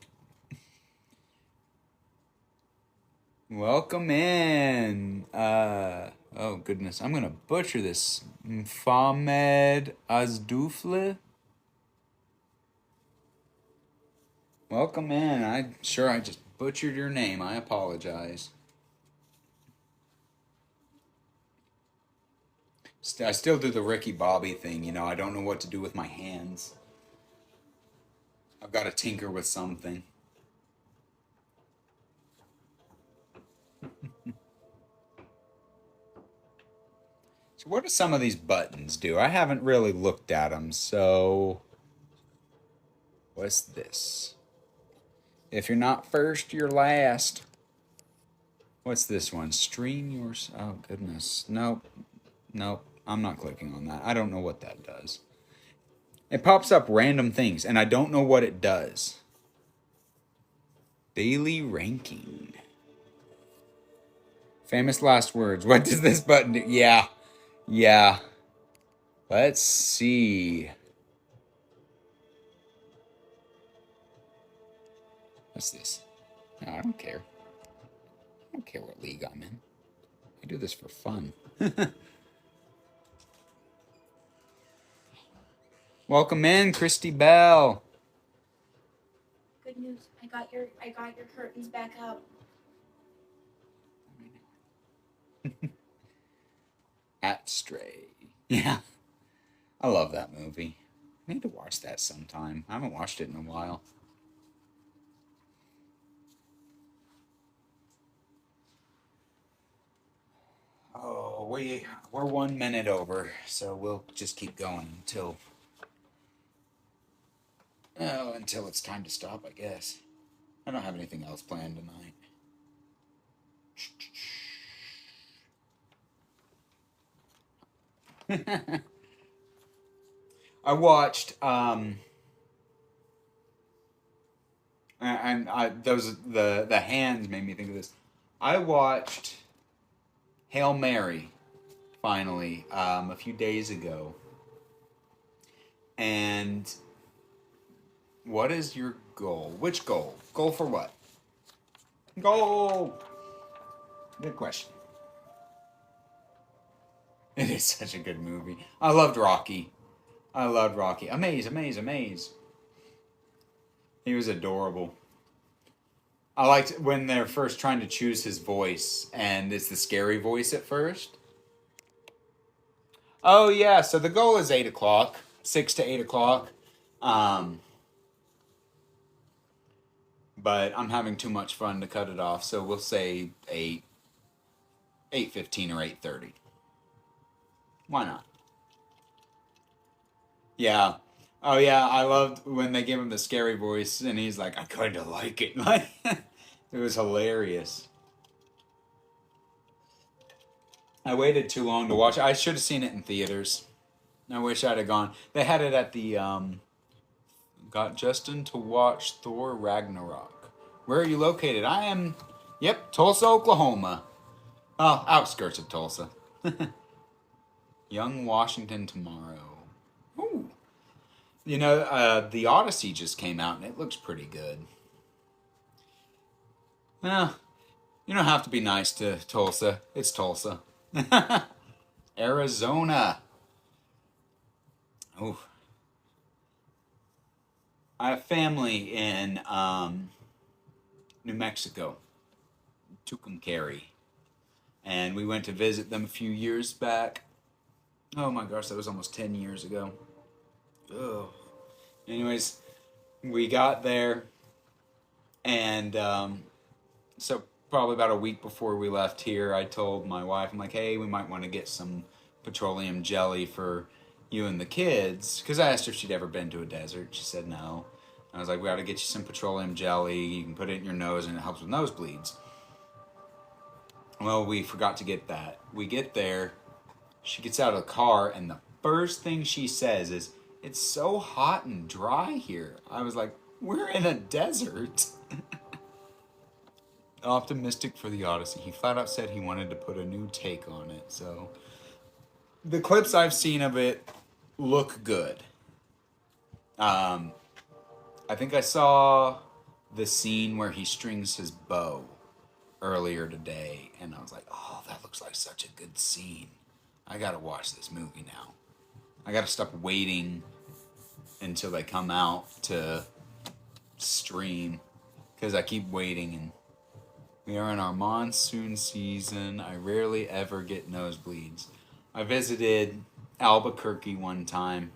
Welcome in. Oh goodness, I'm gonna butcher this. Famed Azdufle. Welcome in. I'm sure I just butchered your name. I apologize. I still do the Ricky Bobby thing, you know. I don't know what to do with my hands. I've got to tinker with something. So what do some of these buttons do? I haven't really looked at them, so... What's this? If you're not first, you're last. What's this one? Stream your... Oh, goodness. Nope. Nope. I'm not clicking on that. I don't know what that does. It pops up random things, and I don't know what it does. Daily ranking. Famous last words. What does this button do? Yeah. Yeah. Let's see. What's this? No, I don't care. I don't care what league I'm in. I do this for fun. Welcome in, Christy Bell. Good news. I got your curtains back up. At Stray. Yeah. I love that movie. I need to watch that sometime. I haven't watched it in a while. Oh, we're 1 minute over, so we'll just keep going until it's time to stop, I guess. I don't have anything else planned tonight. I watched the hands made me think of this. I watched Hail Mary finally a few days ago. And what is your goal? Which goal? Goal for what? Goal! Good question. It is such a good movie. I loved Rocky. Amaze, amaze, amaze. He was adorable. I liked when they're first trying to choose his voice, and it's the scary voice at first. Oh, yeah, so the goal is 8 o'clock. 6 to 8 o'clock. But I'm having too much fun to cut it off, so we'll say 8, 8:15 or 8:30. Why not? Yeah. Oh, yeah, I loved when they gave him the scary voice, and he's like, I kind of like it. Like, it was hilarious. I waited too long to watch it. I should have seen it in theaters. I wish I'd have gone. They had it at the, got Justin to watch Thor Ragnarok. Where are you located? I am, Tulsa, Oklahoma. Oh, outskirts of Tulsa. Young Washington tomorrow. Ooh. You know, the Odyssey just came out, and it looks pretty good. Well, you don't have to be nice to Tulsa. It's Tulsa. Arizona. Oh. I have family in New Mexico, Tucumcari. And we went to visit them a few years back. Oh my gosh, that was almost 10 years ago. Ugh. Anyways, we got there, and so probably about a week before we left here, I told my wife, I'm like, hey, we might want to get some petroleum jelly for you and the kids. Because I asked her if she'd ever been to a desert. She said no. I was like, we got to get you some petroleum jelly. You can put it in your nose and it helps with nosebleeds. Well, we forgot to get that. We get there. She gets out of the car, and the first thing she says is, "It's so hot and dry here." I was like, we're in a desert. Optimistic for the Odyssey. He flat out said he wanted to put a new take on it. So the clips I've seen of it look good. I think I saw the scene where he strings his bow earlier today, and I was like, oh, that looks like such a good scene. I gotta watch this movie now. I gotta stop waiting until they come out to stream, because I keep waiting, and we are in our monsoon season. I rarely ever get nosebleeds. I visited Albuquerque one time,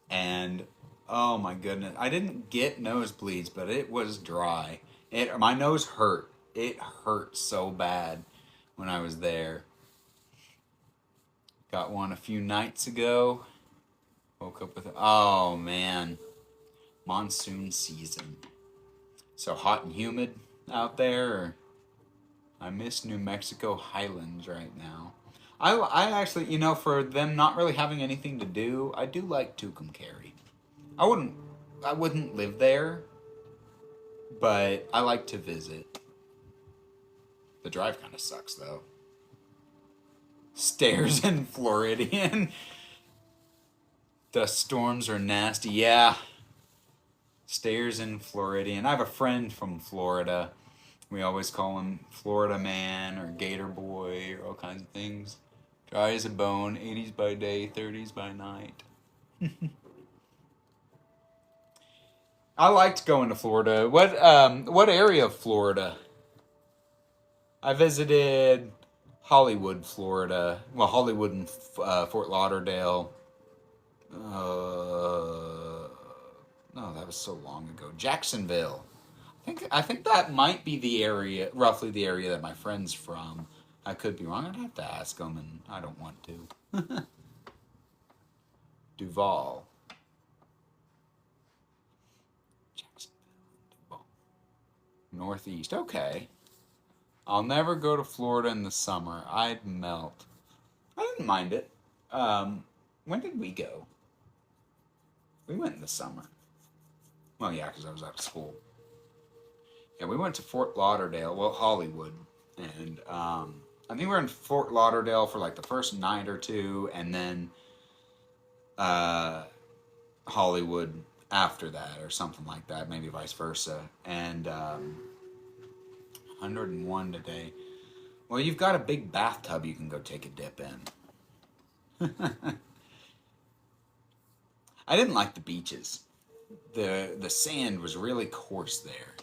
and oh my goodness, I didn't get nosebleeds, but it was dry. My nose hurt. It hurt so bad when I was there. Got one a few nights ago. Woke up with it. Oh man, monsoon season. So hot and humid out there. I miss New Mexico Highlands right now. I actually, for them not really having anything to do, I do like Tucumcari. I wouldn't live there, but I like to visit. The drive kind of sucks though. Stairs in Floridian. Dust storms are nasty. Yeah. Stairs in Floridian. I have a friend from Florida. We always call him Florida Man or Gator Boy or all kinds of things. Dry as a bone, 80s by day, 30s by night. I liked going to Florida. What area of Florida? I visited Hollywood, Florida. Well, Hollywood and Fort Lauderdale. No, that was so long ago. Jacksonville. I think that might be the area, roughly the area that my friend's from. I could be wrong. I'd have to ask him, and I don't want to. Duval. Jacksonville, Duval. Northeast. Okay. I'll never go to Florida in the summer. I'd melt. I didn't mind it. When did we go? We went in the summer. Well, yeah, because I was out of school. Yeah, we went to Fort Lauderdale, well, Hollywood. And I think we were in Fort Lauderdale for like the first night or two, and then Hollywood after that, or something like that, maybe vice versa. And 101 today. Well, you've got a big bathtub you can go take a dip in. I didn't like the beaches. The sand was really coarse there.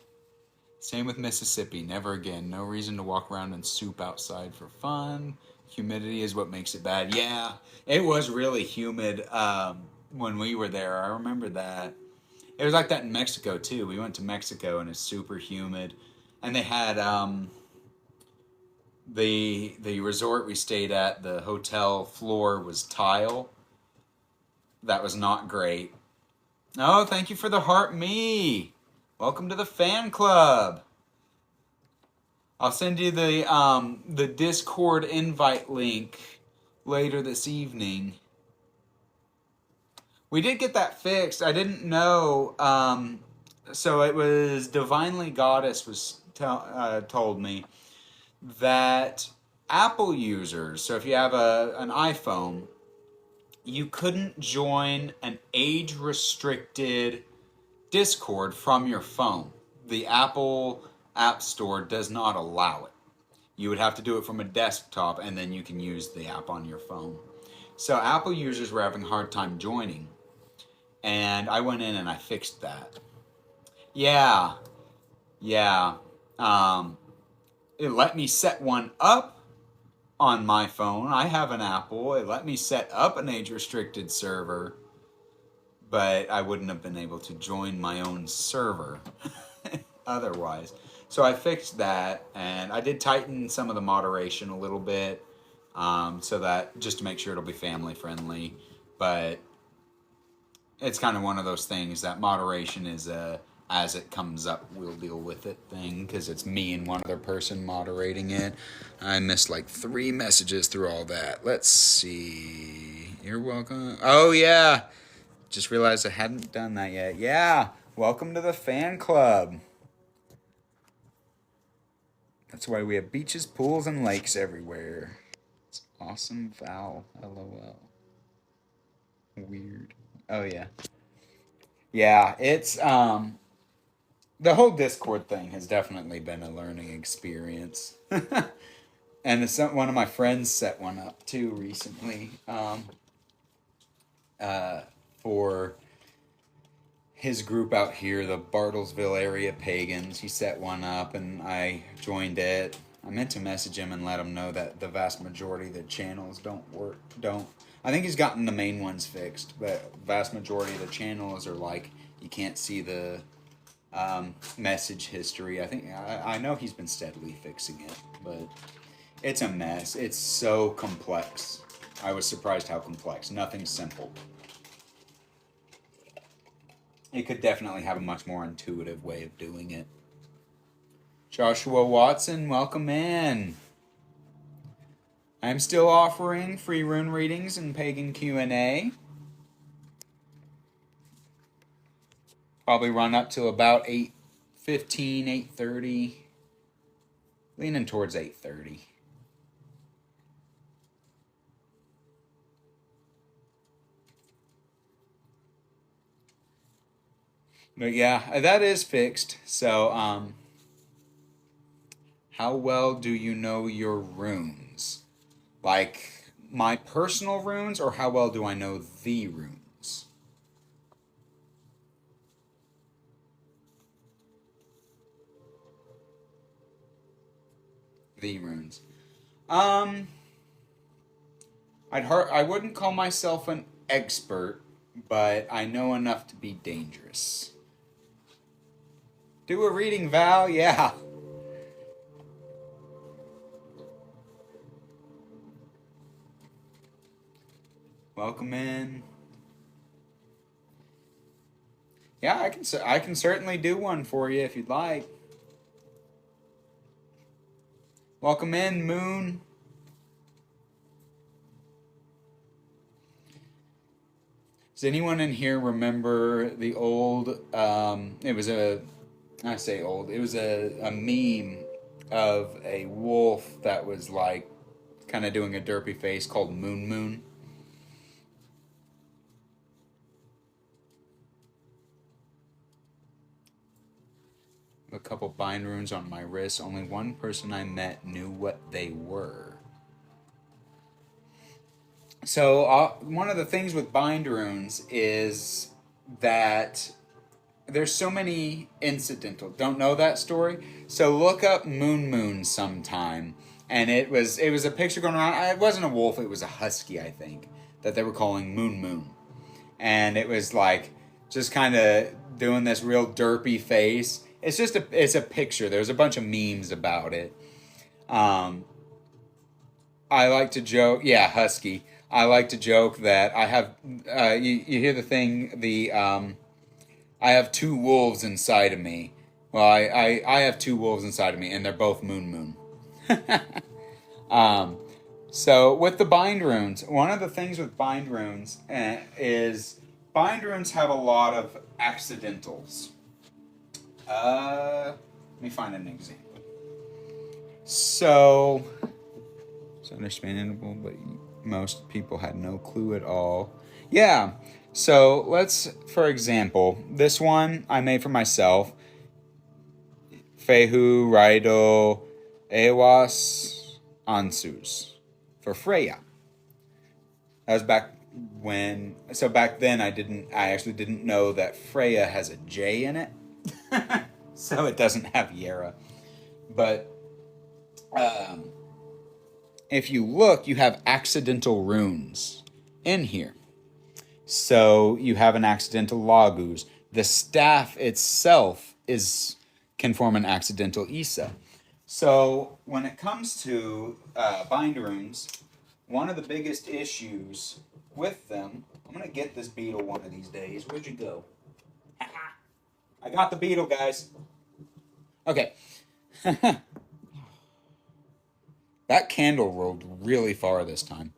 Same with Mississippi. Never again. No reason to walk around in soup outside for fun. Humidity is what makes it bad. Yeah, it was really humid when we were there. I remember that. It was like that in Mexico too. We went to Mexico and it's super humid. And they had the resort we stayed at, the hotel floor was tile. That was not great. Oh, thank you for the heart me. Welcome to the fan club. I'll send you the Discord invite link later this evening. We did get that fixed. I didn't know. So it was Divinely Goddess was told me that Apple users, so if you have an iPhone, you couldn't join an age-restricted Discord from your phone. The Apple App Store does not allow it. You would have to do it from a desktop, and then you can use the app on your phone. So Apple users were having a hard time joining, and I went in and I fixed that. Yeah. It let me set one up on my phone. I have an Apple. It let me set up an age-restricted server, but I wouldn't have been able to join my own server otherwise. So I fixed that, and I did tighten some of the moderation a little bit. so that just to make sure it'll be family friendly. But it's kind of one of those things that moderation is a as it comes up we'll deal with it thing, because it's me and one other person moderating it. I missed like 3 messages through all that. Let's see. You're welcome. Oh yeah, just realized I hadn't done that yet. Yeah, welcome to the fan club. That's why we have beaches, pools, and lakes everywhere. It's awesome. Val. LOL. Weird. Oh yeah. Yeah, it's the whole Discord thing has definitely been a learning experience. And it's one of my friends set one up too recently, for his group out here, the Bartlesville area pagans. He set one up and I joined it. I meant to message him and let him know that the vast majority of the channels don't. I think he's gotten the main ones fixed, but vast majority of the channels are like, you can't see the message history. I know he's been steadily fixing it, but it's a mess. It's so complex. I was surprised how complex. Nothing's simple. It could definitely have a much more intuitive way of doing it. Joshua Watson, welcome in. I'm still offering free rune readings and pagan Q&A. Probably run up to about 8:15, 8:30. Leaning towards 8:30. But yeah, that is fixed. So, how well do you know your runes? Like my personal runes, or how well do I know the runes? The runes. I wouldn't call myself an expert, but I know enough to be dangerous. Do a reading, Val. Yeah. Welcome in. Yeah, I can certainly do one for you if you'd like. Welcome in, Moon. Does anyone in here remember the old, it was a meme of a wolf that was like kind of doing a derpy face called Moon Moon? A couple bind runes on my wrist. Only one person I met knew what they were. So one of the things with bind runes is that there's so many incidental. Don't know that story? So look up Moon Moon sometime. And it was a picture going around. It wasn't a wolf, it was a husky, I think, that they were calling Moon Moon. And it was like just kind of doing this real derpy face. It's a picture. There's a bunch of memes about it. I like to joke. Yeah, husky. I like to joke that I have. You hear the thing. I have 2 wolves inside of me. Well, I have 2 wolves inside of me, and they're both Moon Moon. So with the bind runes, one of the things with bind runes is bind runes have a lot of accidentals. Let me find an example. So it's understandable, but most people had no clue at all. Yeah. So let's, for example, this one I made for myself. Fehu, Raido, Ewas, Ansus. For Freya. That was back when, so back then I actually didn't know that Freya has a J in it. So it doesn't have Yera. But if you look, you have accidental runes in here. So you have an accidental Lagus. The staff itself can form an accidental Isa. So when it comes to bind runes, one of the biggest issues with them, I'm going to get this beetle one of these days. Where'd you go? I got the beetle, guys. Okay. That candle rolled really far this time.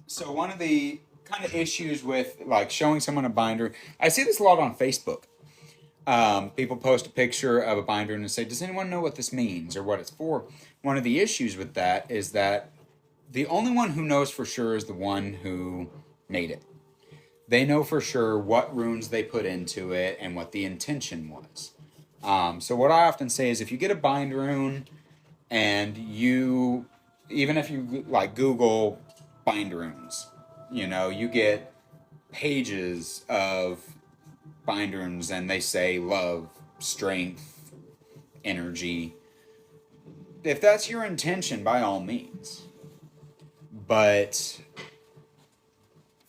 So one of the kind of issues with like showing someone a binder, I see this a lot on Facebook. People post a picture of a binder and say, does anyone know what this means or what it's for? One of the issues with that is that the only one who knows for sure is the one who made it. They know for sure what runes they put into it and what the intention was. So what I often say is if you get a bind rune and you, even if you like Google bind runes, you know, you get pages of bind runes and they say love, strength, energy. If that's your intention, by all means. But,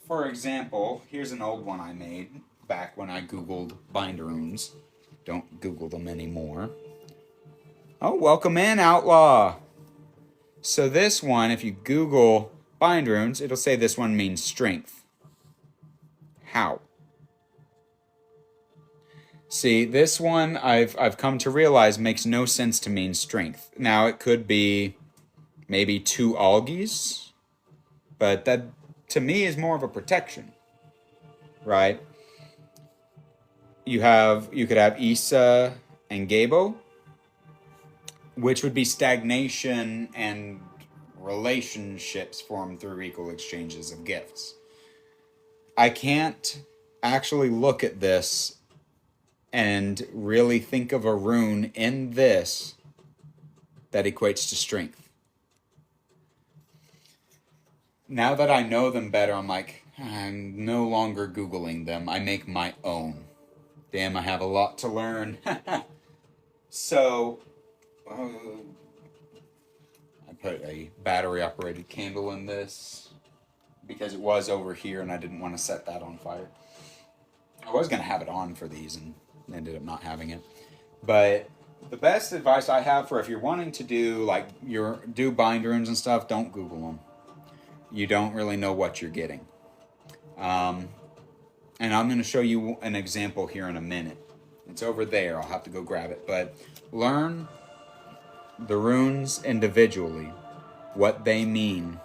for example, here's an old one I made back when I Googled bind runes. Don't Google them anymore. Oh, welcome in, Outlaw. So this one, if you Google bind runes, it'll say this one means strength. How? See, this one I've come to realize makes no sense to mean strength. Now, it could be maybe two algaes, but that, to me, is more of a protection, right? You could have Isa and Gabo, which would be stagnation and relationships formed through equal exchanges of gifts. I can't actually look at this and really think of a rune in this that equates to strength. Now that I know them better, I'm like, I'm no longer Googling them. I make my own. Damn, I have a lot to learn. So, I put a battery-operated candle in this because it was over here and I didn't want to set that on fire. I was going to have it on for these and ended up not having it. But the best advice I have for if you're wanting to do do bind runes and stuff, don't Google them. You don't really know what you're getting. And I'm going to show you an example here in a minute. It's over there. I'll have to go grab it. But learn the runes individually, what they mean,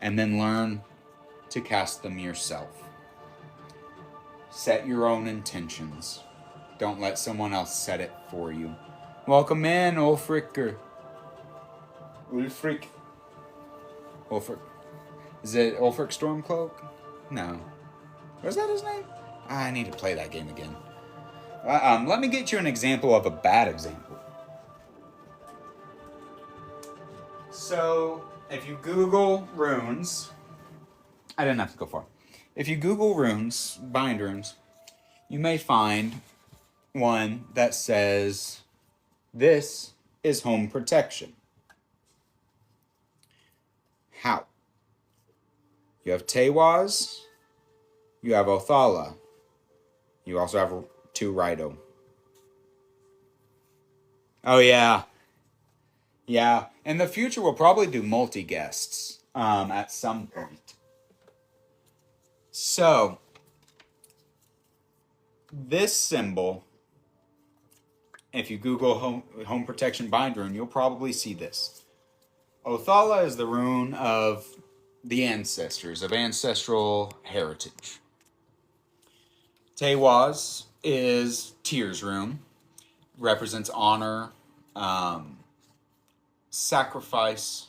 and then learn to cast them yourself. Set your own intentions. Don't let someone else set it for you. Welcome in, Ulfric. Ulfric. Is it Ulfric Stormcloak? No. Was that his name? I need to play that game again. Let me get you an example of a bad example. So, if you Google runes, I didn't have to go far. If you Google runes, bind runes, you may find one that says, this is home protection. How? You have Tewaz, you have Othala, you also have 2 Rhino. Oh yeah. Yeah, in the future we'll probably do multi-guests at some point. So, this symbol, if you Google home protection bind rune, you'll probably see this. Othala is the rune of the ancestors, of ancestral heritage. Tewaz is Tyr's rune, represents honor, sacrifice.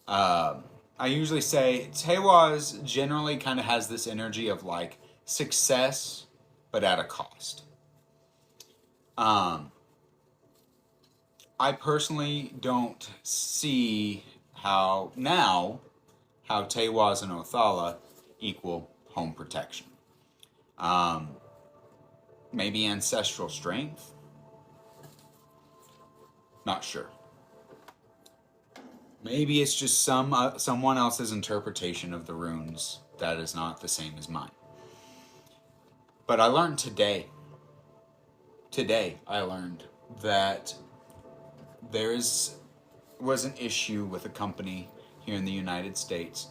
I usually say Tewaz generally kind of has this energy of like success, but at a cost. I personally don't see how Tewaz and Othala equal home protection. Maybe ancestral strength? Not sure. Maybe it's just someone else's interpretation of the runes that is not the same as mine. But I learned today I learned that there's was an issue with a company here in the United States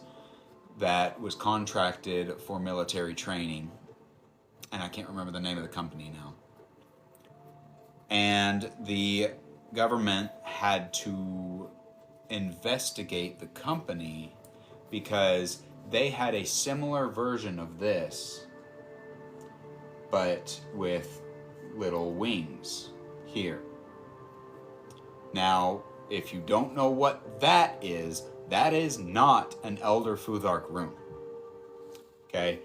that was contracted for military training, and I can't remember the name of the company now. And the government had to investigate the company because they had a similar version of this, but with little wings here. Now, if you don't know what that is not an Elder Futhark rune. Okay?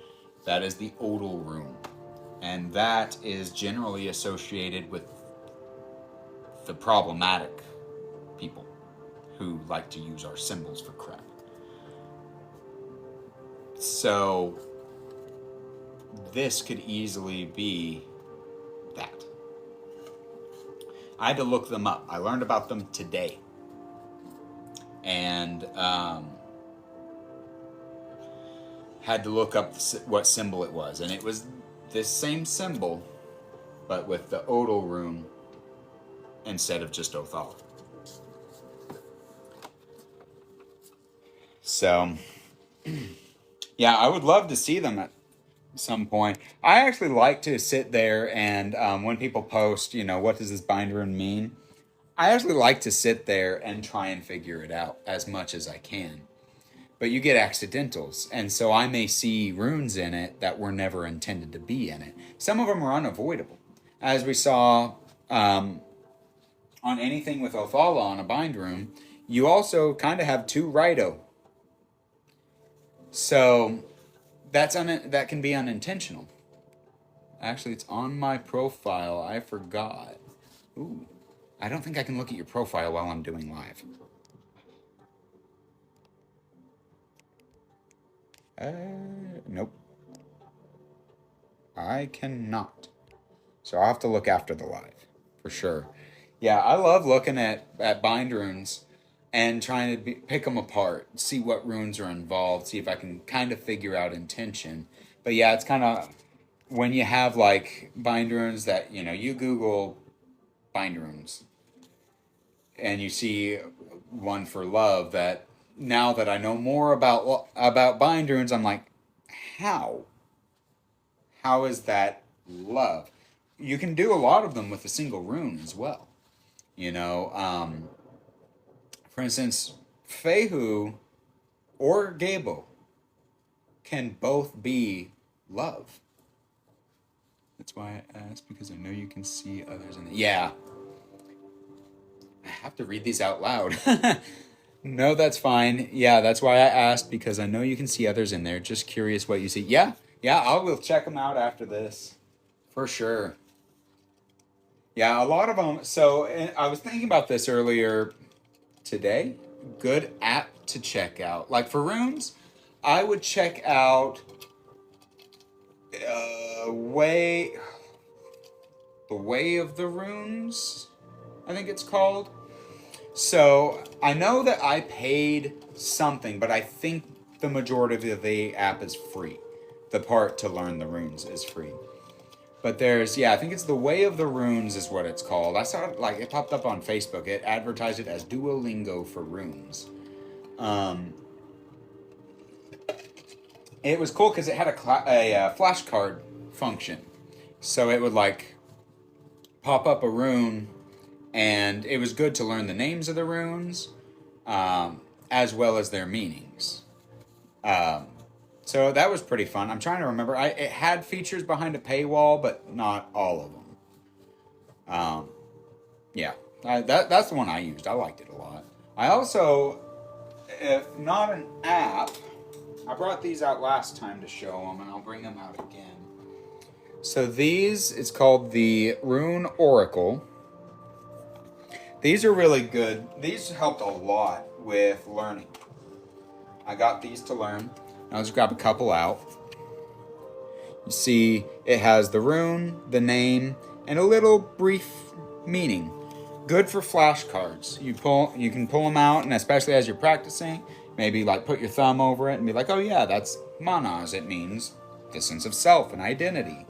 That is the Odal rune. And that is generally associated with the problematic people who like to use our symbols for crap. So, this could easily be that. I had to look them up. I learned about them today. And had to look up what symbol it was. And it was this same symbol, but with the Odal rune instead of just Othal. So, yeah, I would love to see them at some point. I actually like to sit there and when people post, what does this bind rune mean? I actually like to sit there and try and figure it out as much as I can. But you get accidentals, and so I may see runes in it that were never intended to be in it. Some of them are unavoidable. As we saw on anything with Othala on a bind rune, you also kind of have 2 Rito. So that can be unintentional. Actually, it's on my profile. I forgot. Ooh. I don't think I can look at your profile while I'm doing live. Nope. I cannot. So I'll have to look after the live, for sure. Yeah, I love looking at bind runes and trying to pick them apart, see what runes are involved, see if I can kind of figure out intention. But yeah, it's kind of, when you have like bind runes that, you Google bind runes and you see one for love, that now that I know more about bind runes, I'm like, how is that love? You can do a lot of them with a single rune as well. For instance, Fehu or Gabo can both be love. That's why I asked, because I know you can see others in it. Yeah. I have to read these out loud. No, that's fine. Yeah, that's why I asked, because I know you can see others in there. Just curious what you see. Yeah, I will check them out after this. For sure. Yeah, a lot of them. So I was thinking about this earlier today. Good app to check out. Like for runes, I would check out the Way of the Runes, I think it's called. So I know that I paid something, but I think the majority of the app is free. The part to learn the runes is free. But there's, I think it's the Way of the Runes is what it's called. I saw it, it popped up on Facebook. It advertised it as Duolingo for runes. It was cool because it had a flashcard function. So it would pop up a rune, and it was good to learn the names of the runes, as well as their meanings. So that was pretty fun. I'm trying to remember. It had features behind a paywall, but not all of them. That's the one I used. I liked it a lot. I also, if not an app, I brought these out last time to show them, and I'll bring them out again. So these, it's called the Rune Oracle. These are really good. These helped a lot with learning. I got these to learn. I'll just grab a couple out. You see, it has the rune, the name, and a little brief meaning. Good for flashcards. You can pull them out, and especially as you're practicing, maybe put your thumb over it and be like, oh yeah, that's manas. It means the sense of self and identity.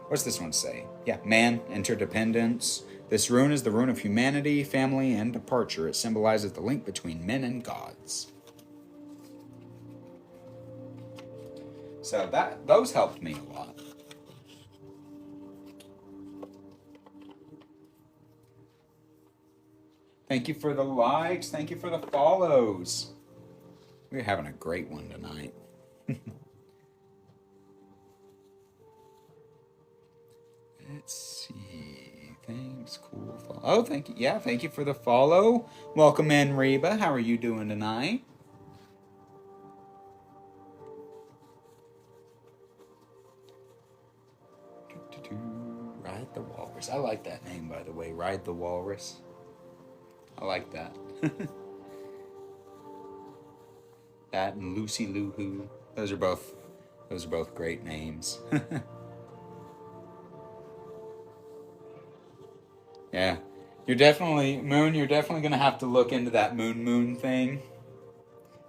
What's this one say? Yeah, man, interdependence, This rune is the rune of humanity, family, and departure. It symbolizes the link between men and gods. So those helped me a lot. Thank you for the likes. Thank you for the follows. We're having a great one tonight. Let's see. Thanks. Cool. Oh, thank you. Yeah, thank you for the follow. Welcome in, Reba. How are you doing tonight? Ride the Walrus. I like that name, by the way. Ride the Walrus. I like that. That and Lucy Lou Who. Those are both great names. Yeah. You're definitely gonna have to look into that moon thing.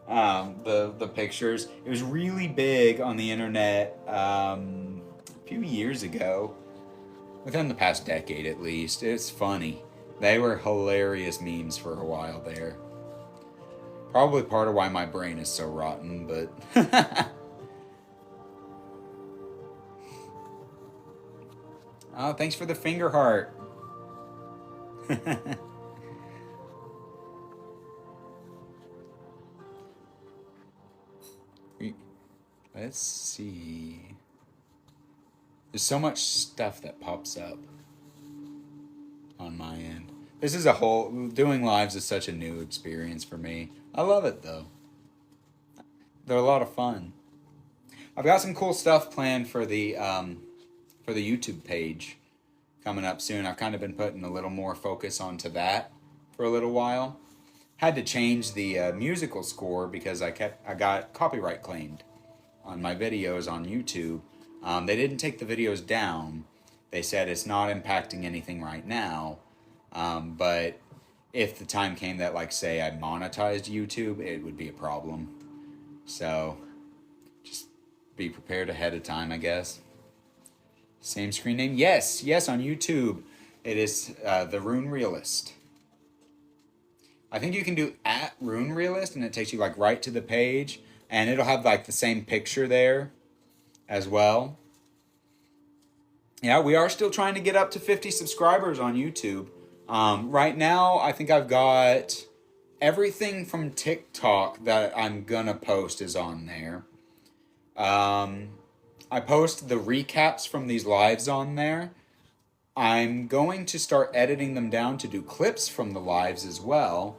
The pictures. It was really big on the internet a few years ago. Within the past decade at least. It's funny. They were hilarious memes for a while there. Probably part of why my brain is so rotten, but... Oh, thanks for the finger heart. Let's see. There's so much stuff that pops up on my end. This is doing lives is such a new experience for me. I love it though. They're a lot of fun. I've got some cool stuff planned for the YouTube page coming up soon. I've kind of been putting a little more focus onto that for a little while. Had to change the musical score because I got copyright claimed on my videos on YouTube. They didn't take the videos down. They said it's not impacting anything right now. But if the time came that, like, say I monetized YouTube, it would be a problem. So just be prepared ahead of time, I guess. Same screen name? Yes, on YouTube. It is the Rune Realist. I think you can do @Rune Realist, and it takes you like right to the page, and it'll have like the same picture there as well. Yeah, we are still trying to get up to 50 subscribers on YouTube. Right now, I think I've got everything from TikTok that I'm gonna post is on there. I post the recaps from these lives on there. I'm going to start editing them down to do clips from the lives as well.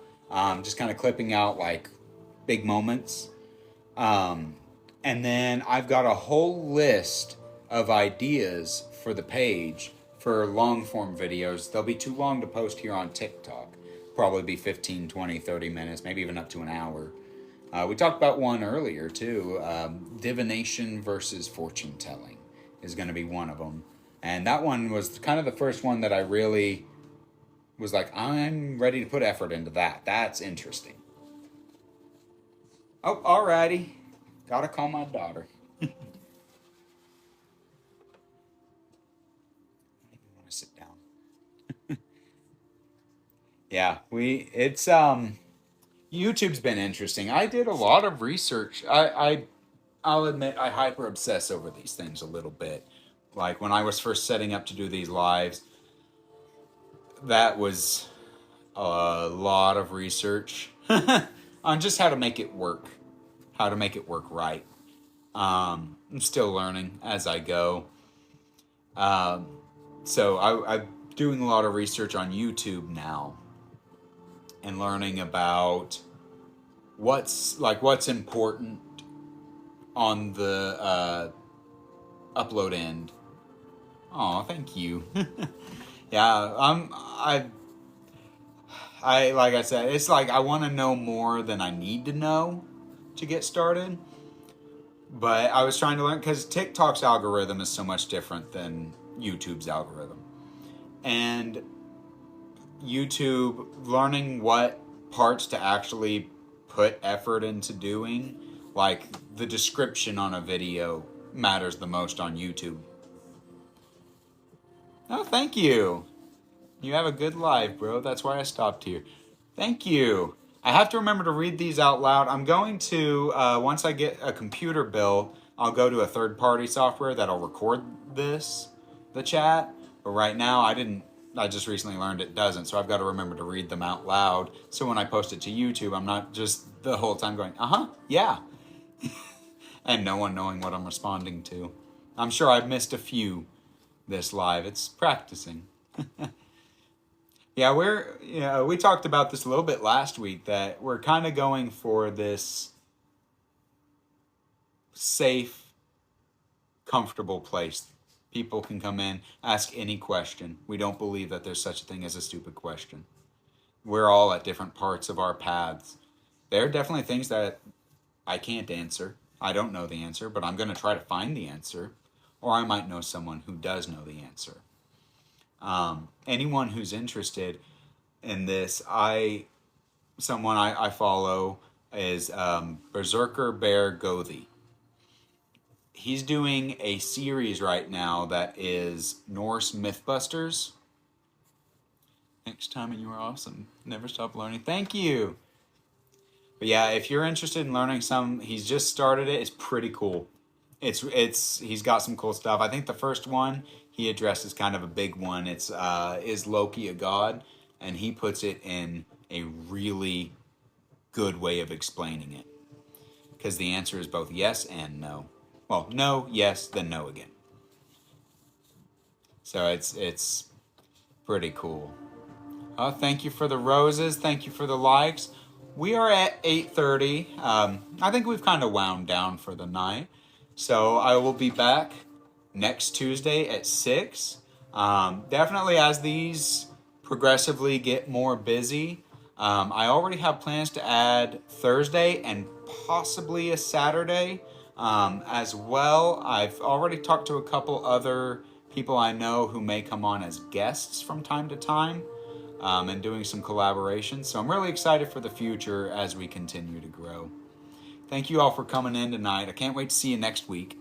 Just kind of clipping out like big moments. And then I've got a whole list of ideas for the page for long form videos. They'll be too long to post here on TikTok. Probably be 15, 20, 30 minutes, maybe even up to an hour. We talked about one earlier too. Divination versus fortune telling is going to be one of them. And that one was kind of the first one that I really was like, I'm ready to put effort into that. That's interesting. Oh, alrighty. Gotta call my daughter. I want to sit down. Yeah, YouTube's been interesting. I did a lot of research. I'll admit I hyper obsess over these things a little bit. Like when I was first setting up to do these lives, that was a lot of research on just how to make it work, right. I'm still learning as I go. So I'm doing a lot of research on YouTube now and learning about what's important on the upload end. Oh, thank you. Yeah, I like I said, it's like I want to know more than I need to know to get started. But I was trying to learn because TikTok's algorithm is so much different than YouTube's algorithm. And YouTube, learning what parts to actually put effort into doing, like the description on a video matters the most on YouTube. Oh, thank you. You have a good life, bro. That's why I stopped here. Thank you. I have to remember to read these out loud. I'm going to, once I get a computer built, I'll go to a third-party software that'll record the chat. But right now, I just recently learned it doesn't, so I've got to remember to read them out loud. So when I post it to YouTube, I'm not just the whole time going, yeah. And no one knowing what I'm responding to. I'm sure I've missed a few this live. It's practicing. Yeah, we talked about this a little bit last week, that we're kind of going for this safe, comfortable place. People can come in, ask any question. We don't believe that there's such a thing as a stupid question. We're all at different parts of our paths. There are definitely things that I can't answer. I don't know the answer, but I'm going to try to find the answer. Or I might know someone who does know the answer. Anyone who's interested in this, someone I follow is Berserker Bear Gothi. He's doing a series right now that is Norse Mythbusters. Next time, and you are awesome. Never stop learning. Thank you. But yeah, if you're interested in learning some, he's just started it. It's pretty cool. He's got some cool stuff. I think the first one he addresses kind of a big one. It's is Loki a god? And he puts it in a really good way of explaining it. Because the answer is both yes and no. Well, no, yes, then no again. So it's pretty cool. Thank you for the roses. Thank you for the likes. We are at 8:30. I think we've kind of wound down for the night. So I will be back next Tuesday at 6. Definitely as these progressively get more busy. I already have plans to add Thursday and possibly a Saturday as well. I've already talked to a couple other people I know who may come on as guests from time to time and doing some collaborations. So I'm really excited for the future as we continue to grow. Thank you all for coming in tonight. I can't wait to see you next week.